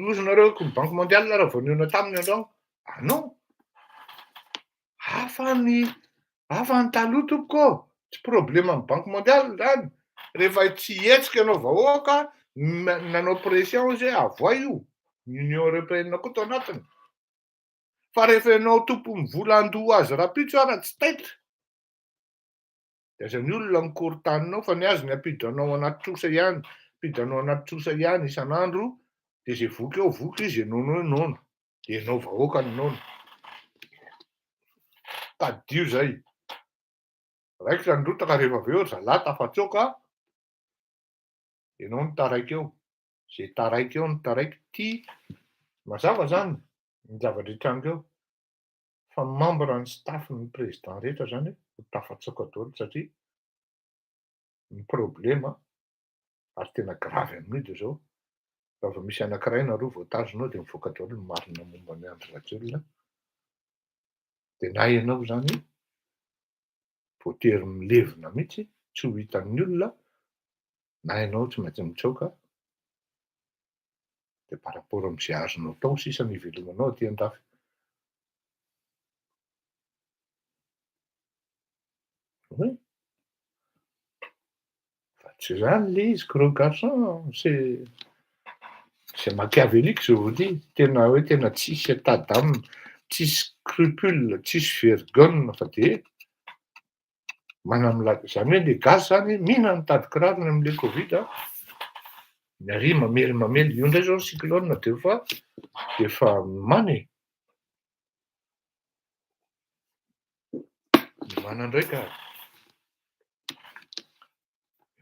Ozy nareo ko Banque mondiale raha voneona taminy androany. Ah non. Hafa ny taloha tompoko. Tsy problème amin'ny Banque mondiale zany. Rehefa tsy hetsika ianao vahoaka, nanao pression izy hoe avoa io. Union européenne koa tao anatiny. Fa rehefa ianao tompony vola andoha azy rapitso ara tsy taitra. De aza ny olona mikorontaninao fa ny azy ny apidanao anaty trosa ihany. Apidanao anaty trosa ihany isan'andro. De zay voky eo voky izy nono hoe nono. De ianao vahoaka ny nono. Tadio zay. Raikitra ny rotaka rehefa avy eo zalahy tafatsoka. Ianao ny taraiky eo. Zay taraiky eo ny taraiky ty. Mazava zany ny zavatra eo. Fa membre ny staff ny président rehetra zany ho tafatsoka daholo satria ny problema ary tena gravy amin'io zao. Raha vao misy anankiray na roa voatazonao de mivoaka daholo ny marina momba ny Andry Rajoelina. De na ianao zany voatery milevina mihitsy, tsy ho hitan'ny olona, na ianao tsy maintsy mitsoaka. De par rapport amin'izay azonao tao sisa ny ivelomanao aty an-dafy. Oui. Fa tsy zany le izy gros garçon, c'est machiavélique je vous dis. Tena hoe tena tsisy état d'âme, tsisy scrupule, tsisy vergogne fa de zany hoe le gasy zany mihina nitady kirarony amin'le Covid. Ny ary mamely. Io ndray zao cyclone defa mamy. Mana ndraika.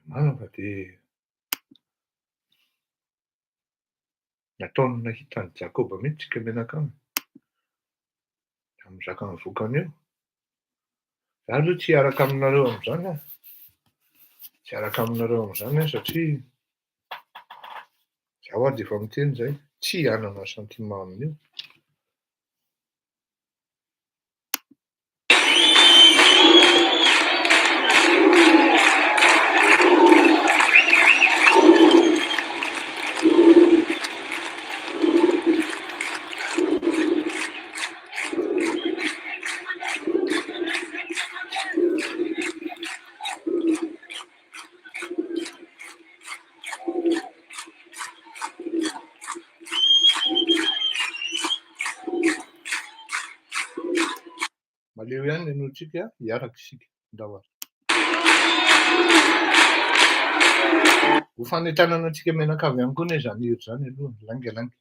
Mana fa de nataony nahita ny Jakoba mihitsy tsika menaka aminy. Amin'ny zakany vokany eo. Za aloha tsy hiaraka aminareo amin'izany aho. Tsy hiaraka aminareo amin'izany aho satria zaho aho de efa miteny zay. Tsy hanana sentiment amin'io. Eo ihany ianao tsika hiaraka isika ndao ary. Ho fanentanana antsika menakavy ihany koa ne zany hery zany aloha, langalangy.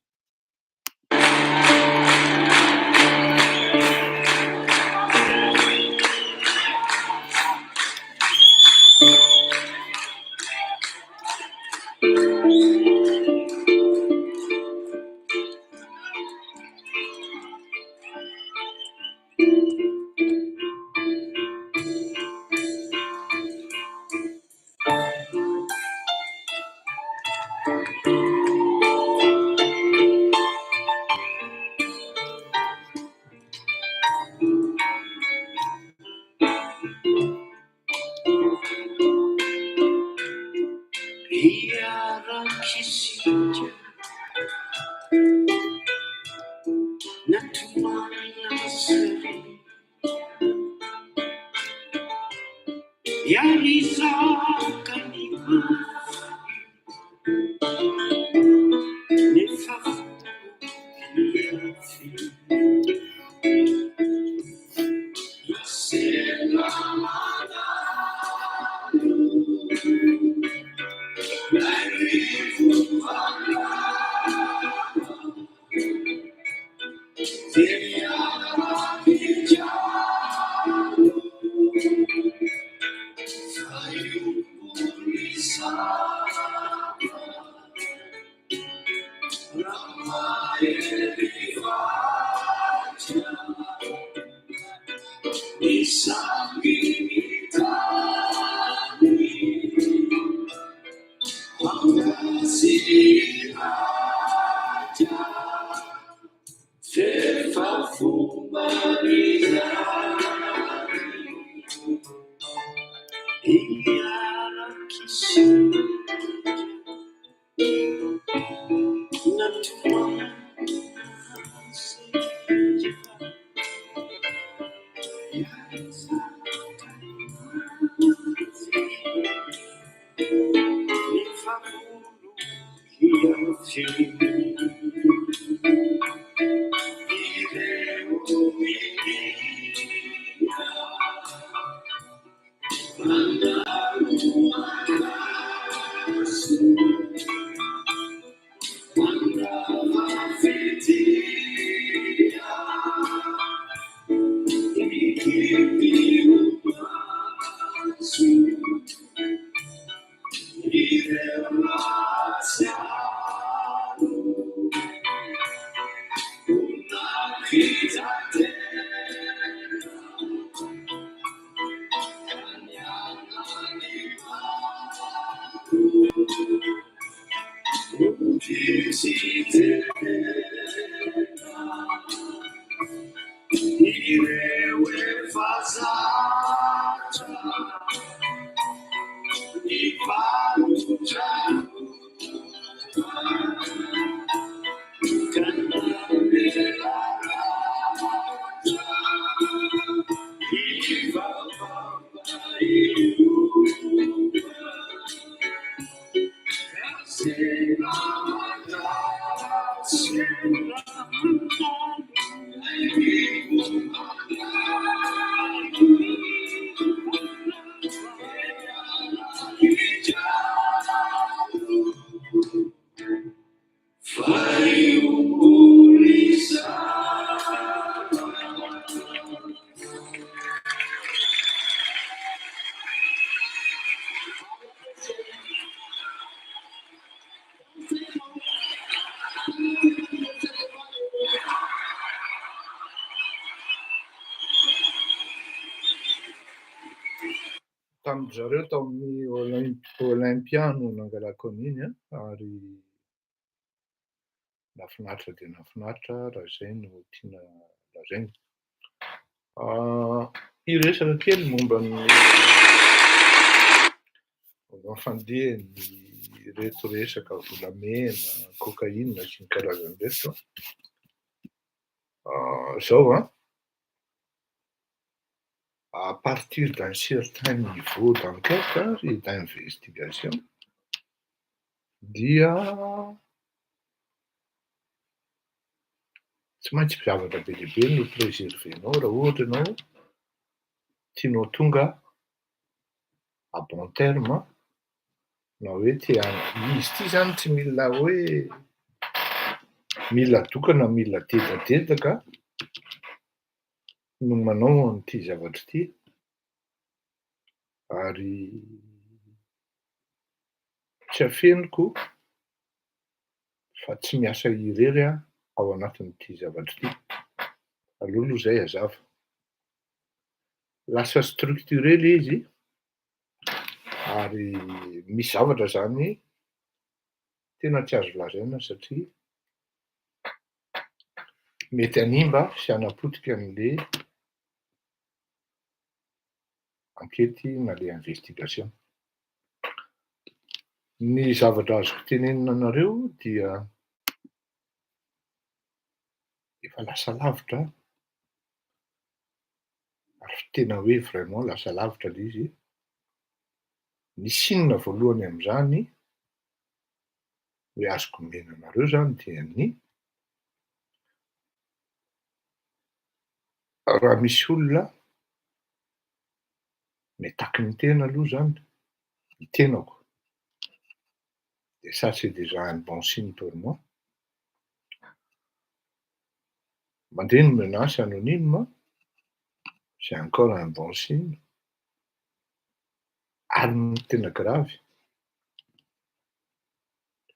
Tamin'zareo tao amin'ny Olympia no nangalako an'iny ary nafinaritra dia nafinaritra raha zay no tiana lazaina. Hiresaka kely momba ny fandehan'ny reto resaka volamena, cocaïne sy ny karazany reto. Zao à partir d'un certain niveau d'enquête et d'investigation, dia tsy maintsy zavatra be dia be no préservenao raha ohatra ianao tianao tonga à bon terme na hoe izy ty zany tsy mila hoe mila dokana mila dedadedaka no manao an'ity zavatra ity ary tsy afeniko fa tsy miasa irery ao anatin'ity zavatra ity. Aloha zay hazava. Lasa structuré le izy ary misy zavatra zany tena tsy azo lazaina satria mety hanimba sy hanapotika an'le ankety na le investigation. Ny zavatra azoko tenenina anareo dia efa lasa lavitra ary tena hoe vraiment lasa lavitra le izy. Ny sinona voalohany amin'izany hoe azoko omena anareo zany dia ny raha misy olona mitaky ny tena aloha zany, ny tenako, de ça c'est déjà un bon signe pour moi. Mandeha ny menace anonyme, c'est encore un bon signe. Ary ny tena gravy,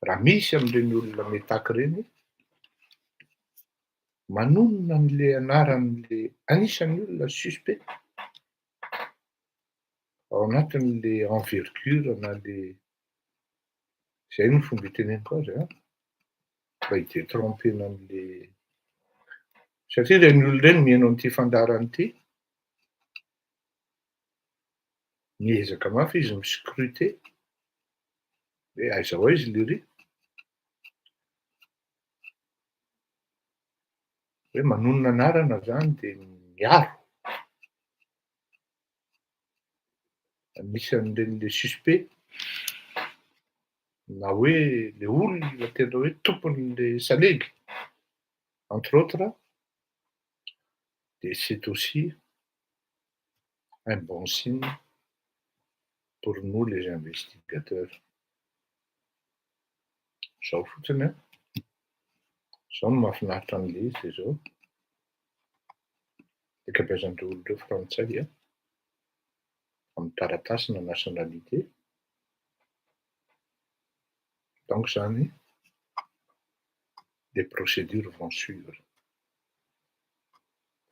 raha misy amin'ireny olona mitaky ireny manonona an'le anaran'le anisan'ny olona suspect ao anatin'le envergure na le zay ny fomba iteneniko azy mba hidetrompena an'le satria reny olona ireny mihaino an'ity fandarana ity miezaka mafy izy miscruter hoe aiza ho aiza le ry hoe manonona anarana zany de miaro anisan'ireny suspect na hoe le olona tena hoe tompon'le salegy entre autres, et c'est aussi un bon signe pour nous les investigateurs. Zao fotsiny zao no mahafinaritra an'le izy de zao le kabeazan'ireo olona ireo frantsay amin'ny taratasy na nationalité. Donc zany les procédures vont suivre.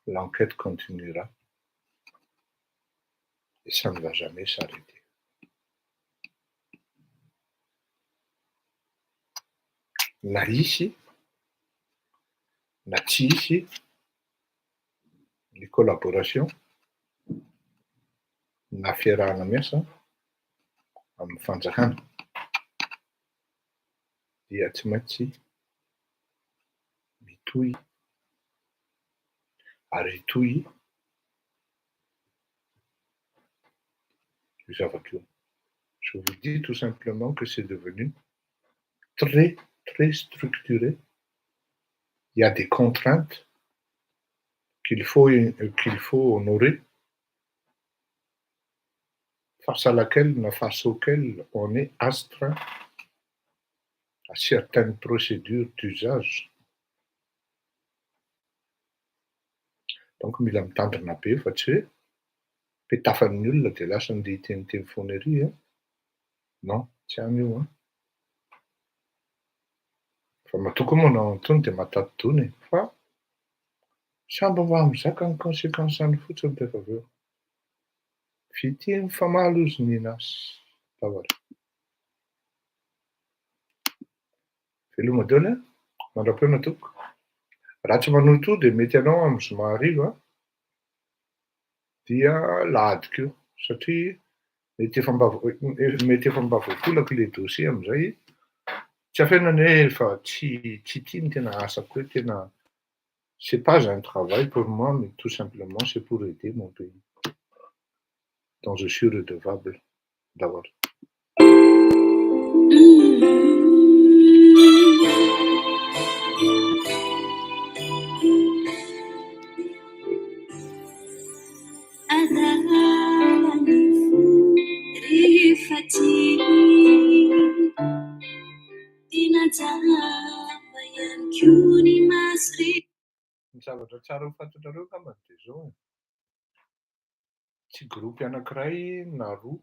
L'enquête continuera et ça ne va jamais s'arrêter. Na hisy na tsy hisy ny collaboration na fiarahana miasa amin'ny fanjakana dia tsy maintsy mitohy ary hitohy io zavatra io. Je vous dis tout simplement que c'est devenu très très structuré. Il y a des contraintes qu'il faut honorer, face auxquelles on est astreint à certaines procédures d'usage. Donc mila mitandrina be fa tsy hoe petafan'ny olona de lasa andeha hiteniteny foana ery non, tsy any io fa matoa koa moa nanao an'itony de mahatati-dony fa samby mba mizaka ny conséquence-any fotsiny rehefa avy eo. Vity mifamaly ozy ninasy daholo. Veloma daholo mandram-peo tompoko. Raha tsy manohy to de mety anao amin'ny zoma hariva dia lahadiko io satria mety efa mba voafolako le dossier amin'izay tsy afenany hoe efa tsy tia ny tena asako hoe tena c'est pas un travail pour moi mais tout simplement c'est pour aider mon pays dont je suis redevable d'avoir. Ada Ny zavatra tsara ho fantatrareo angambany dia izao. Tsy grupy anankiray na roa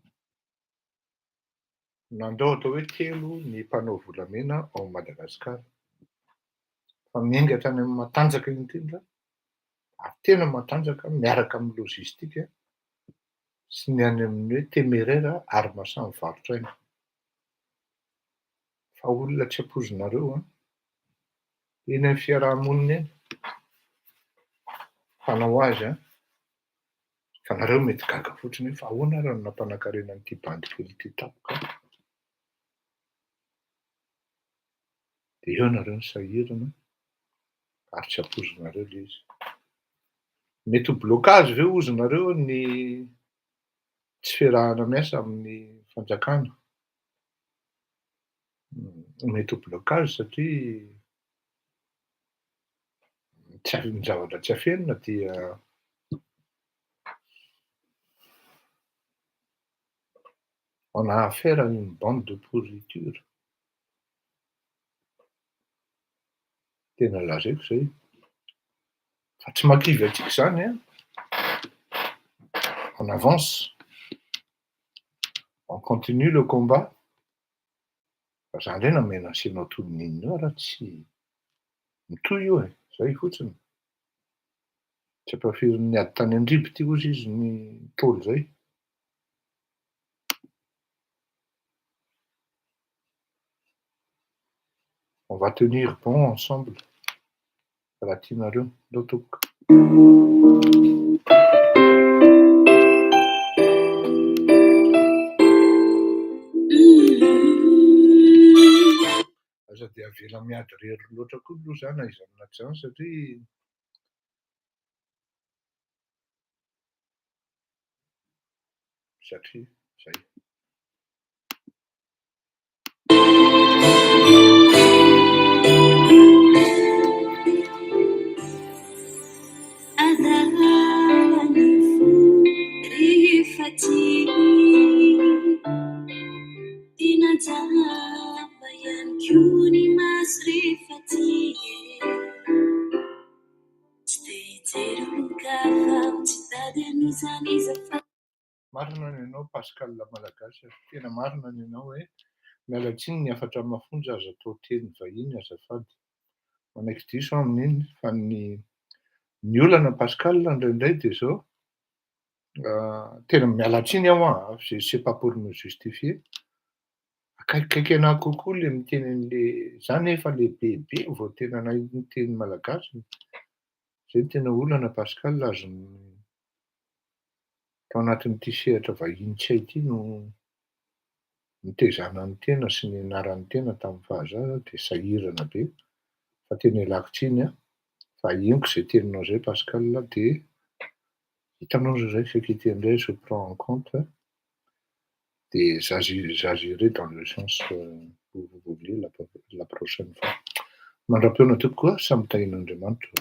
nandao atao hoe 3 ny mpanao volamena ao Madagasikara. Fa miainga tany amin'ny matanjaka indrindra, ary tena matanjaka miaraka amin'ny lôzistika sy ny any amin'ny hoe téméraire ary mahasahy mivarotra aina. Fa olona tsy ampoizinareo eny amin'ny fiarahamonina eny. Fanao azy fa nareo mety gaga fotsiny hoe fa ahoana raha no nampanankarena an'ity bandy kely ity tampoka. Dia eo nareo ny sahirana ary tsy ampoizinareo ilay izy. Mety ho blocage ve ozonareo ny tsy fiarahana miasa amin'ny fanjakana? Mety ho blocage satria ny zavatra tsy afenina dia on a affaire à une bande de pourriture. Tena lazaiko izay. Fa tsy makivy antsika izany on avance, on continue le combat. Fa izany indray namena asianao tononinona eo raha tsy mitohy io izay fotsiny. Tsy ampafirin'ny niady tany Andriby ity ozy izy ny tôly izay. On va tenir bon ensemble. Raha tianareo, ndao tompoko. Aza dia avela miady rery loatra koa aloha izany aiza amin'aty izany satria izay. Marina ny ianao Pascal Malagasy, tena marina ny ianao hoe miala tsiny ny afatra mafonja azo atao teny vahiny azafady. Manaiky diso amin'iny fa ny olana Pascal indraindray dia izao tena miala tsiny aho c'est pas pour me justifier. Akaikikaiky anahy kokoa le miteny an'le zany efa le bebe vao tena nahita ny teny malagasy. Izay tena olana Pascal azony tao anatin'ity sehatra vahiny tsy hay ity no nitezana ny tena sy ny anaran'ny tena tamin'ny fahazaza dia sahirana be. Fa tena ialako tsiny fa henoko izay teninao izay Pascal dia hitanao izay feky indray je prends en compte dia j'agirai dans le sens où vous voulez la prochaine fois. Mandra-peona tokoa samy tahin'Andriamanitra.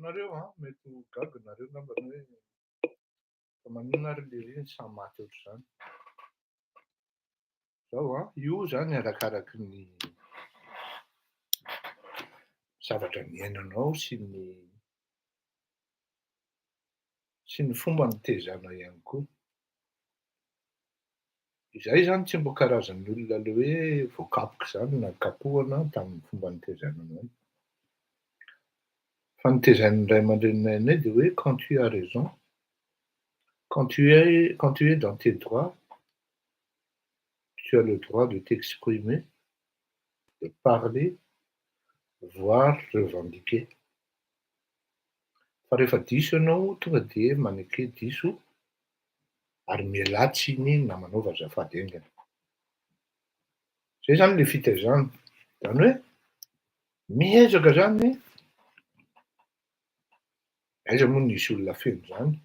Nareo mety ho gaga nareo ngambany hoe fa maninona ary le reny samy maty ohatr'izany. Zao io zany arakaraky ny zavatra miainanao sy ny fomba nitezanao ihany koa. Izay zany tsy mbo karazan'ny olona le hoe voakapoka zany na kapohana tamin'ny fomba nitezananao. Fa nitezan'ny ray aman-dreninay anay de hoe quand tu as raison, quand tu es dans tes droits, tu as le droit de t'exprimer, de parler, voire revendiquer. Fa rehefa diso ianao tonga de maneke diso ary miala tsiny namanao azafady aingana. Zay zany le fitaizana. Zany hoe miezaka zany aiza moa nisy olona feno zany.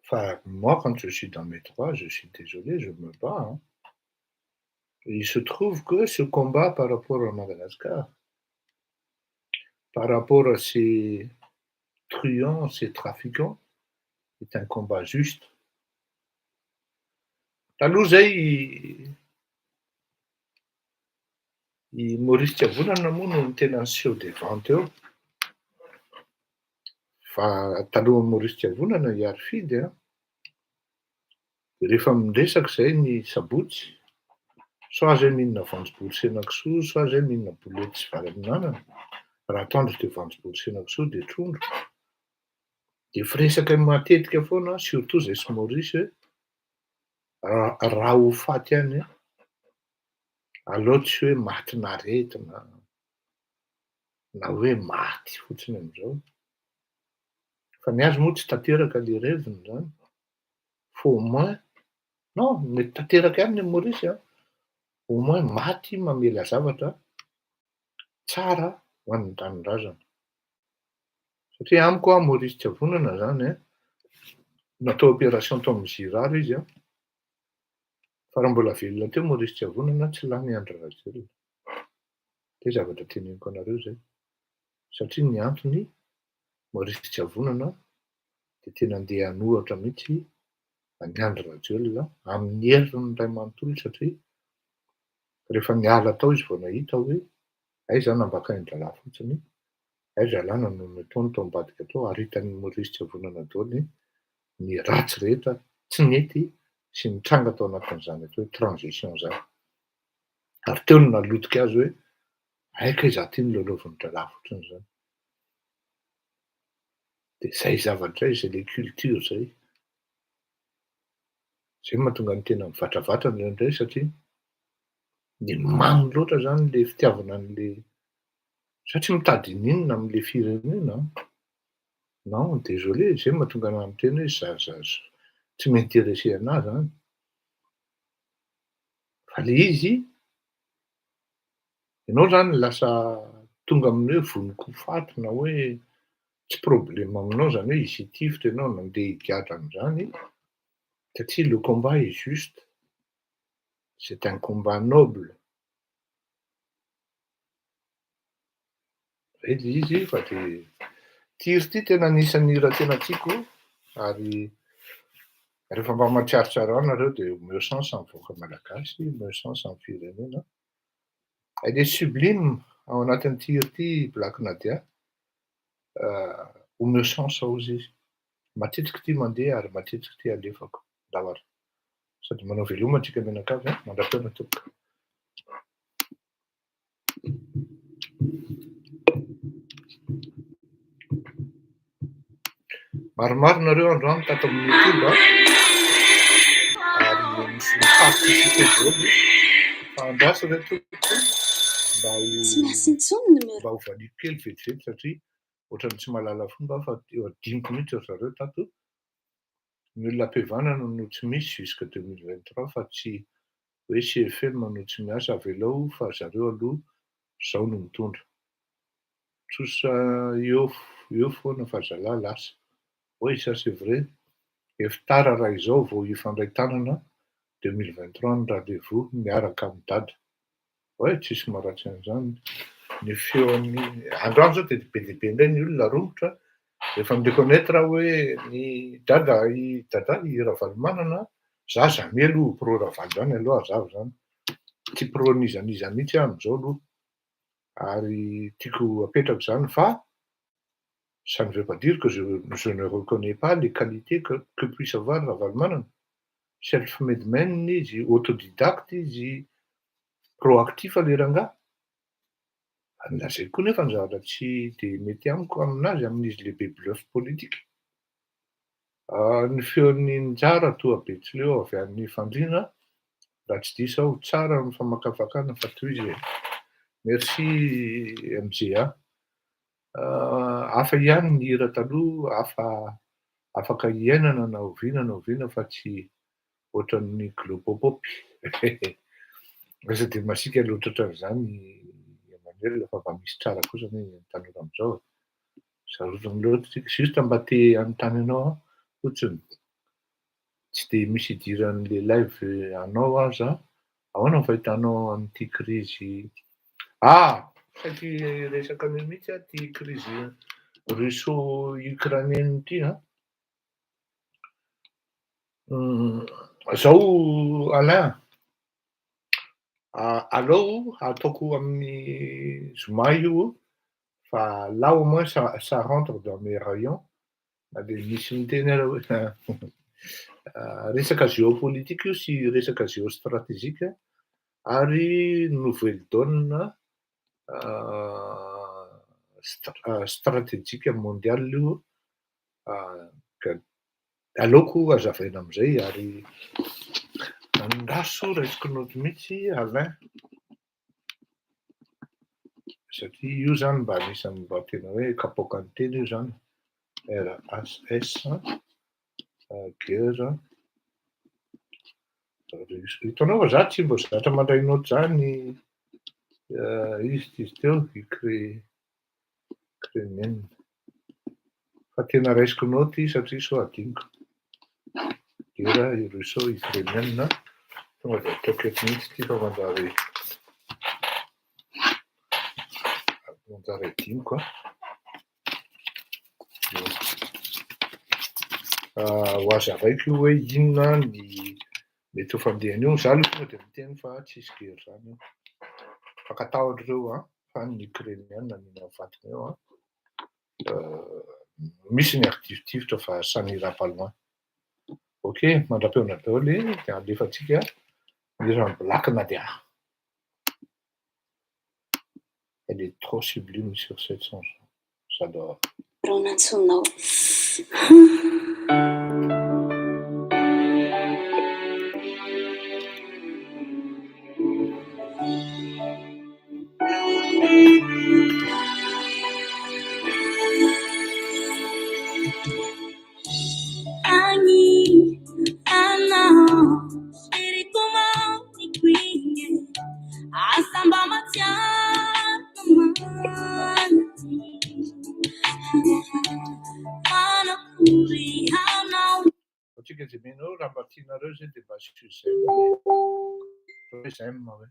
Fa moi quand je suis dans mes droits, je suis désolé, je me bats. Il se trouve que ce combat par rapport à Madagascar, par rapport à ces truands, ces trafiquants, est un combat juste. Taloha zay i Maurice Tsiavonana moa no tena niseho devant eo. Fa talohan'i Maurice Tsiavonana hiary fidy de rehefa miresaka zay ny sabotsy, soit zay mihinana voanjobory sy henan-kisoa, soit zay mihinana bolety sy vary amin'anana. Raha atoandro de voanjobory sy henan-kisoa de trondro. De firesaka matetika foana surtout zay sy Maurice hoe raha ho faty ihany aleo tsy hoe maty naretina na hoe maty fotsiny am'izao. Fa ny azy moa tsy tanteraka le reviny zany. Fa au moins, non, mety tanteraka ihany ny Maurice au moins maty mamela zavatra tsara ho an'ny ranon-drazana. Satria amiko Maurice Tsiavonana zany natao opération tao amin'ny Girard izy fa raha mbola velona teo Maurice Tsiavonana tsy lany Andry Rajoelina. De zavatra teneniko anareo zay. Satria ny antony Maurice Tsiavonana de tena andeha hanohatra mihitsy an'i Andry Rajoelina amin'ny herin'ny ray manontolo satria rehefa niala tao izy vao nahita hoe aiza nambakain-dralahy fotsiny, aiza lahy nanome tao tao ambadika tao ary hitan'ny Maurice Tsiavonana daholo ny ratsy rehetra tsy nety sy nitranga tao anatin'izany atao hoe transition zany. Ary teo no nalotika azy hoe aika izaho ty ny lalaovin'ny-dralahy fotsiny zany. De zay zavatra zay le culture zay. Zay mahatonga ny tena mivatravatra indraindray satria ny mamy loatra zany le fitiavana an'le satria mitady inona am'le firenena. Non, désolé, zay mahatonga anahy miteny hoe za tsy m'intéresser anahy zany. Fa le izy ianao zany lasa tonga amin'ny hoe vonon-kofato na hoe tsy problème aminao zany hoe hisy hitifitra ianao nandeha higadra an'izany satria le combat est juste. C'est un combat noble. Zay le izy fa de ity izy ty tena anisan'ny hira tena tiako Ary rehefa mba mahatsiarotsiaro anareo dia omeo chance amin'ny vahoaka malagasy, omeo chance amin'ny firenena. Elle est sublime ao anatin'ity hira ity Black Nadia. Omeo chance hozy izy. Matetika ity mandeha ary matetika ity alefako. Davara. Sady manao veloma antsika mianakavy, mandrapiana tompoko. Maromaro nareo androany tato amin'ny YouTube ary misy participé daholo fa andraso ray tompoko mba ho valiko kely vetivety satria ohatrany tsy mahalala fomba fa eo 5 minitra ry zareo tato. Ny olona am-pihavanana no tsy misy jusqu'à 2023 fa tsy hoe CFM no tsy miasa avelao fa zareo aloha zao no mitondra. Tsosa eo foana fa zalahy lasa. Oui, ça c'est vrai. Eftara raha izao vao ifandray tanana 2023 ny rendez-vous miaraka amin'ny dada. Hoe tsisy maratsy an'izany. Ny feon'ny androany zao dia be dia be indray ny olona romotra rehefa mi-reconnaître hoe ny dada i Ravalomanana, za jamais aloha pro Ravalo zany aloha azavo zany. Tsy pro nizaniza mihitsy amin'izao aloha. Ary tiako apetrako zany fa ça ne veut pas dire que je ne reconnais pas les qualités que puisse avoir Ravalomanana. Self-made man izy, autodidacte izy, proactif le rangahy. Lazaiko koa nefa ny zavatra tsy dia mety amiko aminazy amin'izy lehibe bluff politique. Ny feon'ny njara toa Betsileo avy amin'ny fandriana, raha tsy diso aho tsara ny famakafakana fa toy izy. Merci MJA. Hafa ihany ny hira taloha, afaka iainana na oviana fa tsy ohatran'ny globopopy. Lasa dia masika loatra ohatran'izany Emmanuel fa mba misy tsara kosa ny tanora amin'izao. Sarotiny loatra tsika, juste mba te anontany anao fotsiny. Tsy dia misy idiran'le live anao aza. Ahoana ny fahitanao an'ity crise? Saky resaka anio mihitsy ty crise russo-ukrainienne ity. Zao Alain, alao ataoko amin'ny zoma io fa là au moins ça rentre dans mes rayons. Dia misy miteny arao hoe resaka géopolitique io sy resaka géostratégique ary nouvelle donne stratégique mondiale io. Aleoko azavaina amin'izay ary andaso raisikonoty mihitsy Alain. Satria io zany mba anisan'ny mba tena hoe kapoaka ny teny io zany. RAS guerre. Hitanao fa za tsy mbo zatra mandray noty zany izy teo ukrainienne. Fa tena raisiko noty satria so adiniko. Guerre russo-ukrainienne. Tonga dia ataoko eto mihitsy ity fa manjary adiniko. Ho azavaiko io hoe inona ny mety ho fandehany io. Za aloha tonga dia miteny fa tsisy guerre zany io. Fakatahotr'ireo fa ny ukrainienne ny navatiny eo. Misy ny artifitivitra fa ça n'ira pas loin. Ok, mandra-peona daholo dia alefantsika ny Black Nadia. Elle est trop sublime sur cette chanson. J'adore. Ronantsonao. Tsika jemenao raha mba tianareo zay dia mba j'aime hoe.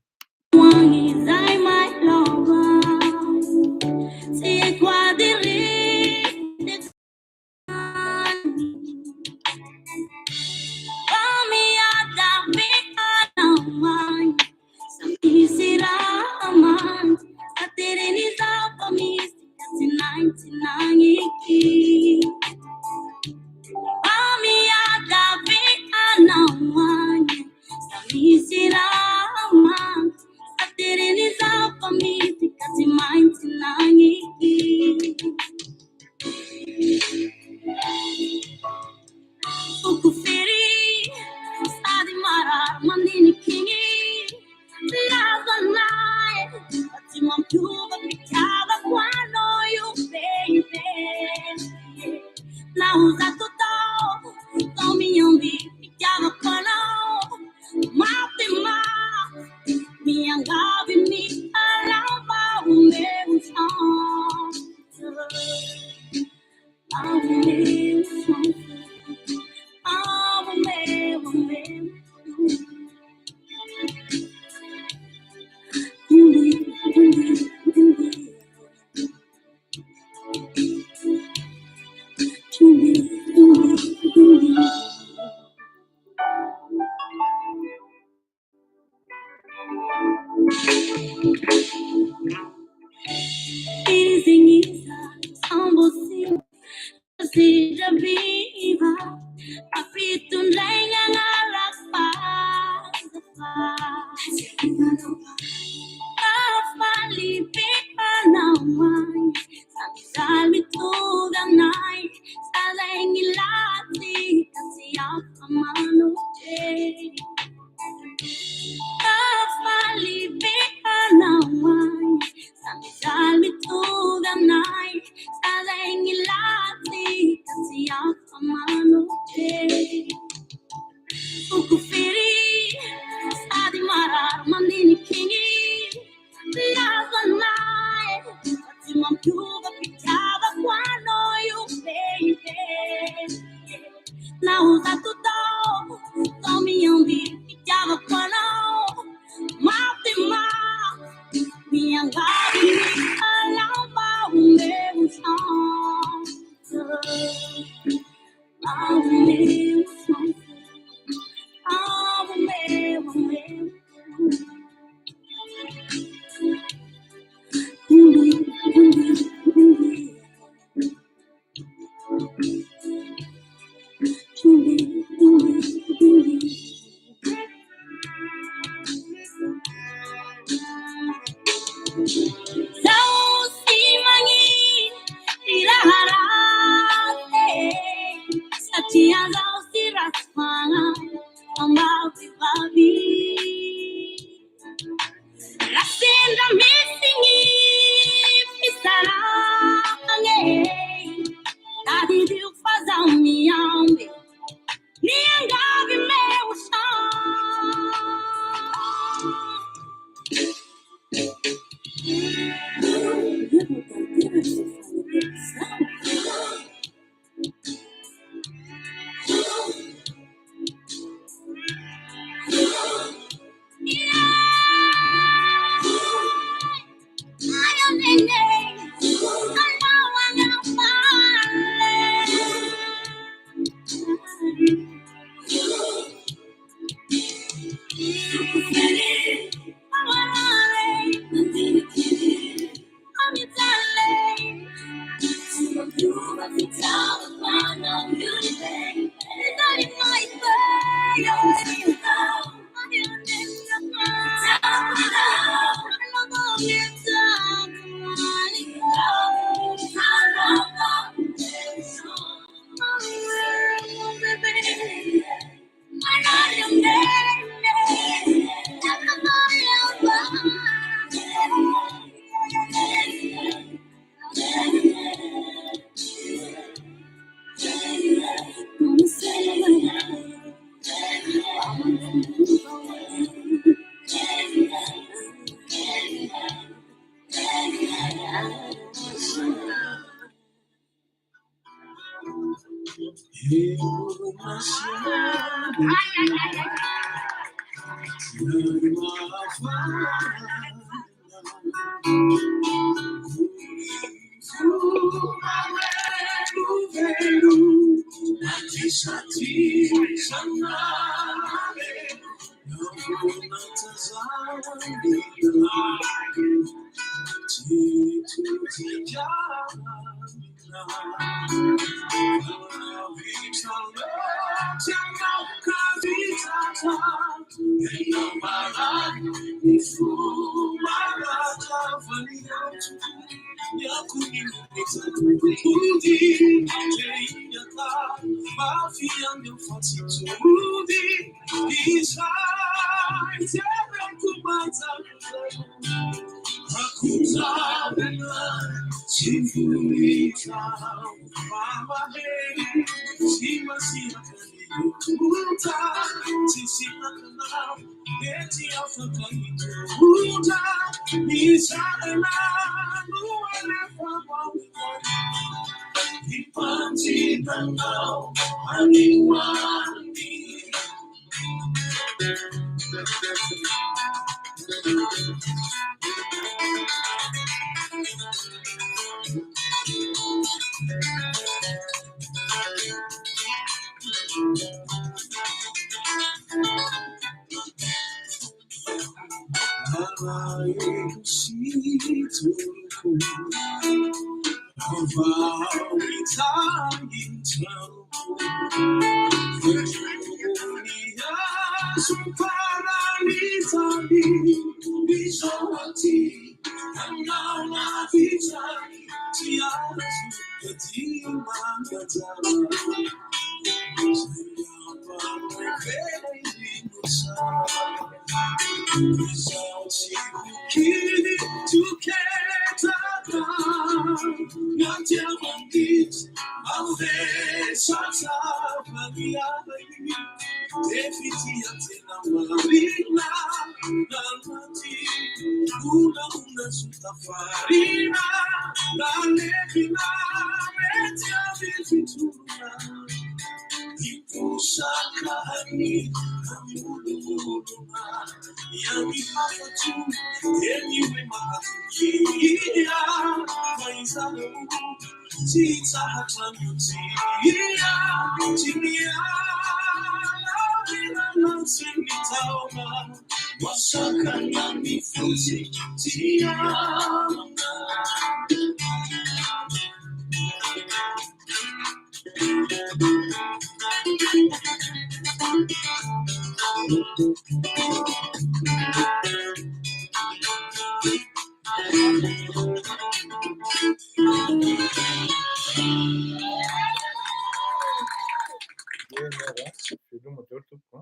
Veloma daholo tompoko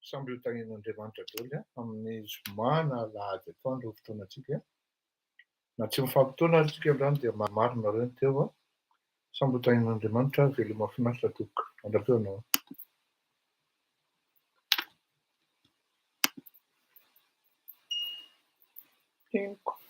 samby io tanin'Andriamanitra daholo amin'ny zoma na lahady atoandro fotoanantsika na tsy mifampitaona atsika androany dia marina reny teo samby ho tanin'Andriamanitra veloma mahafinaritra tompoko andram-peonao. Teniko.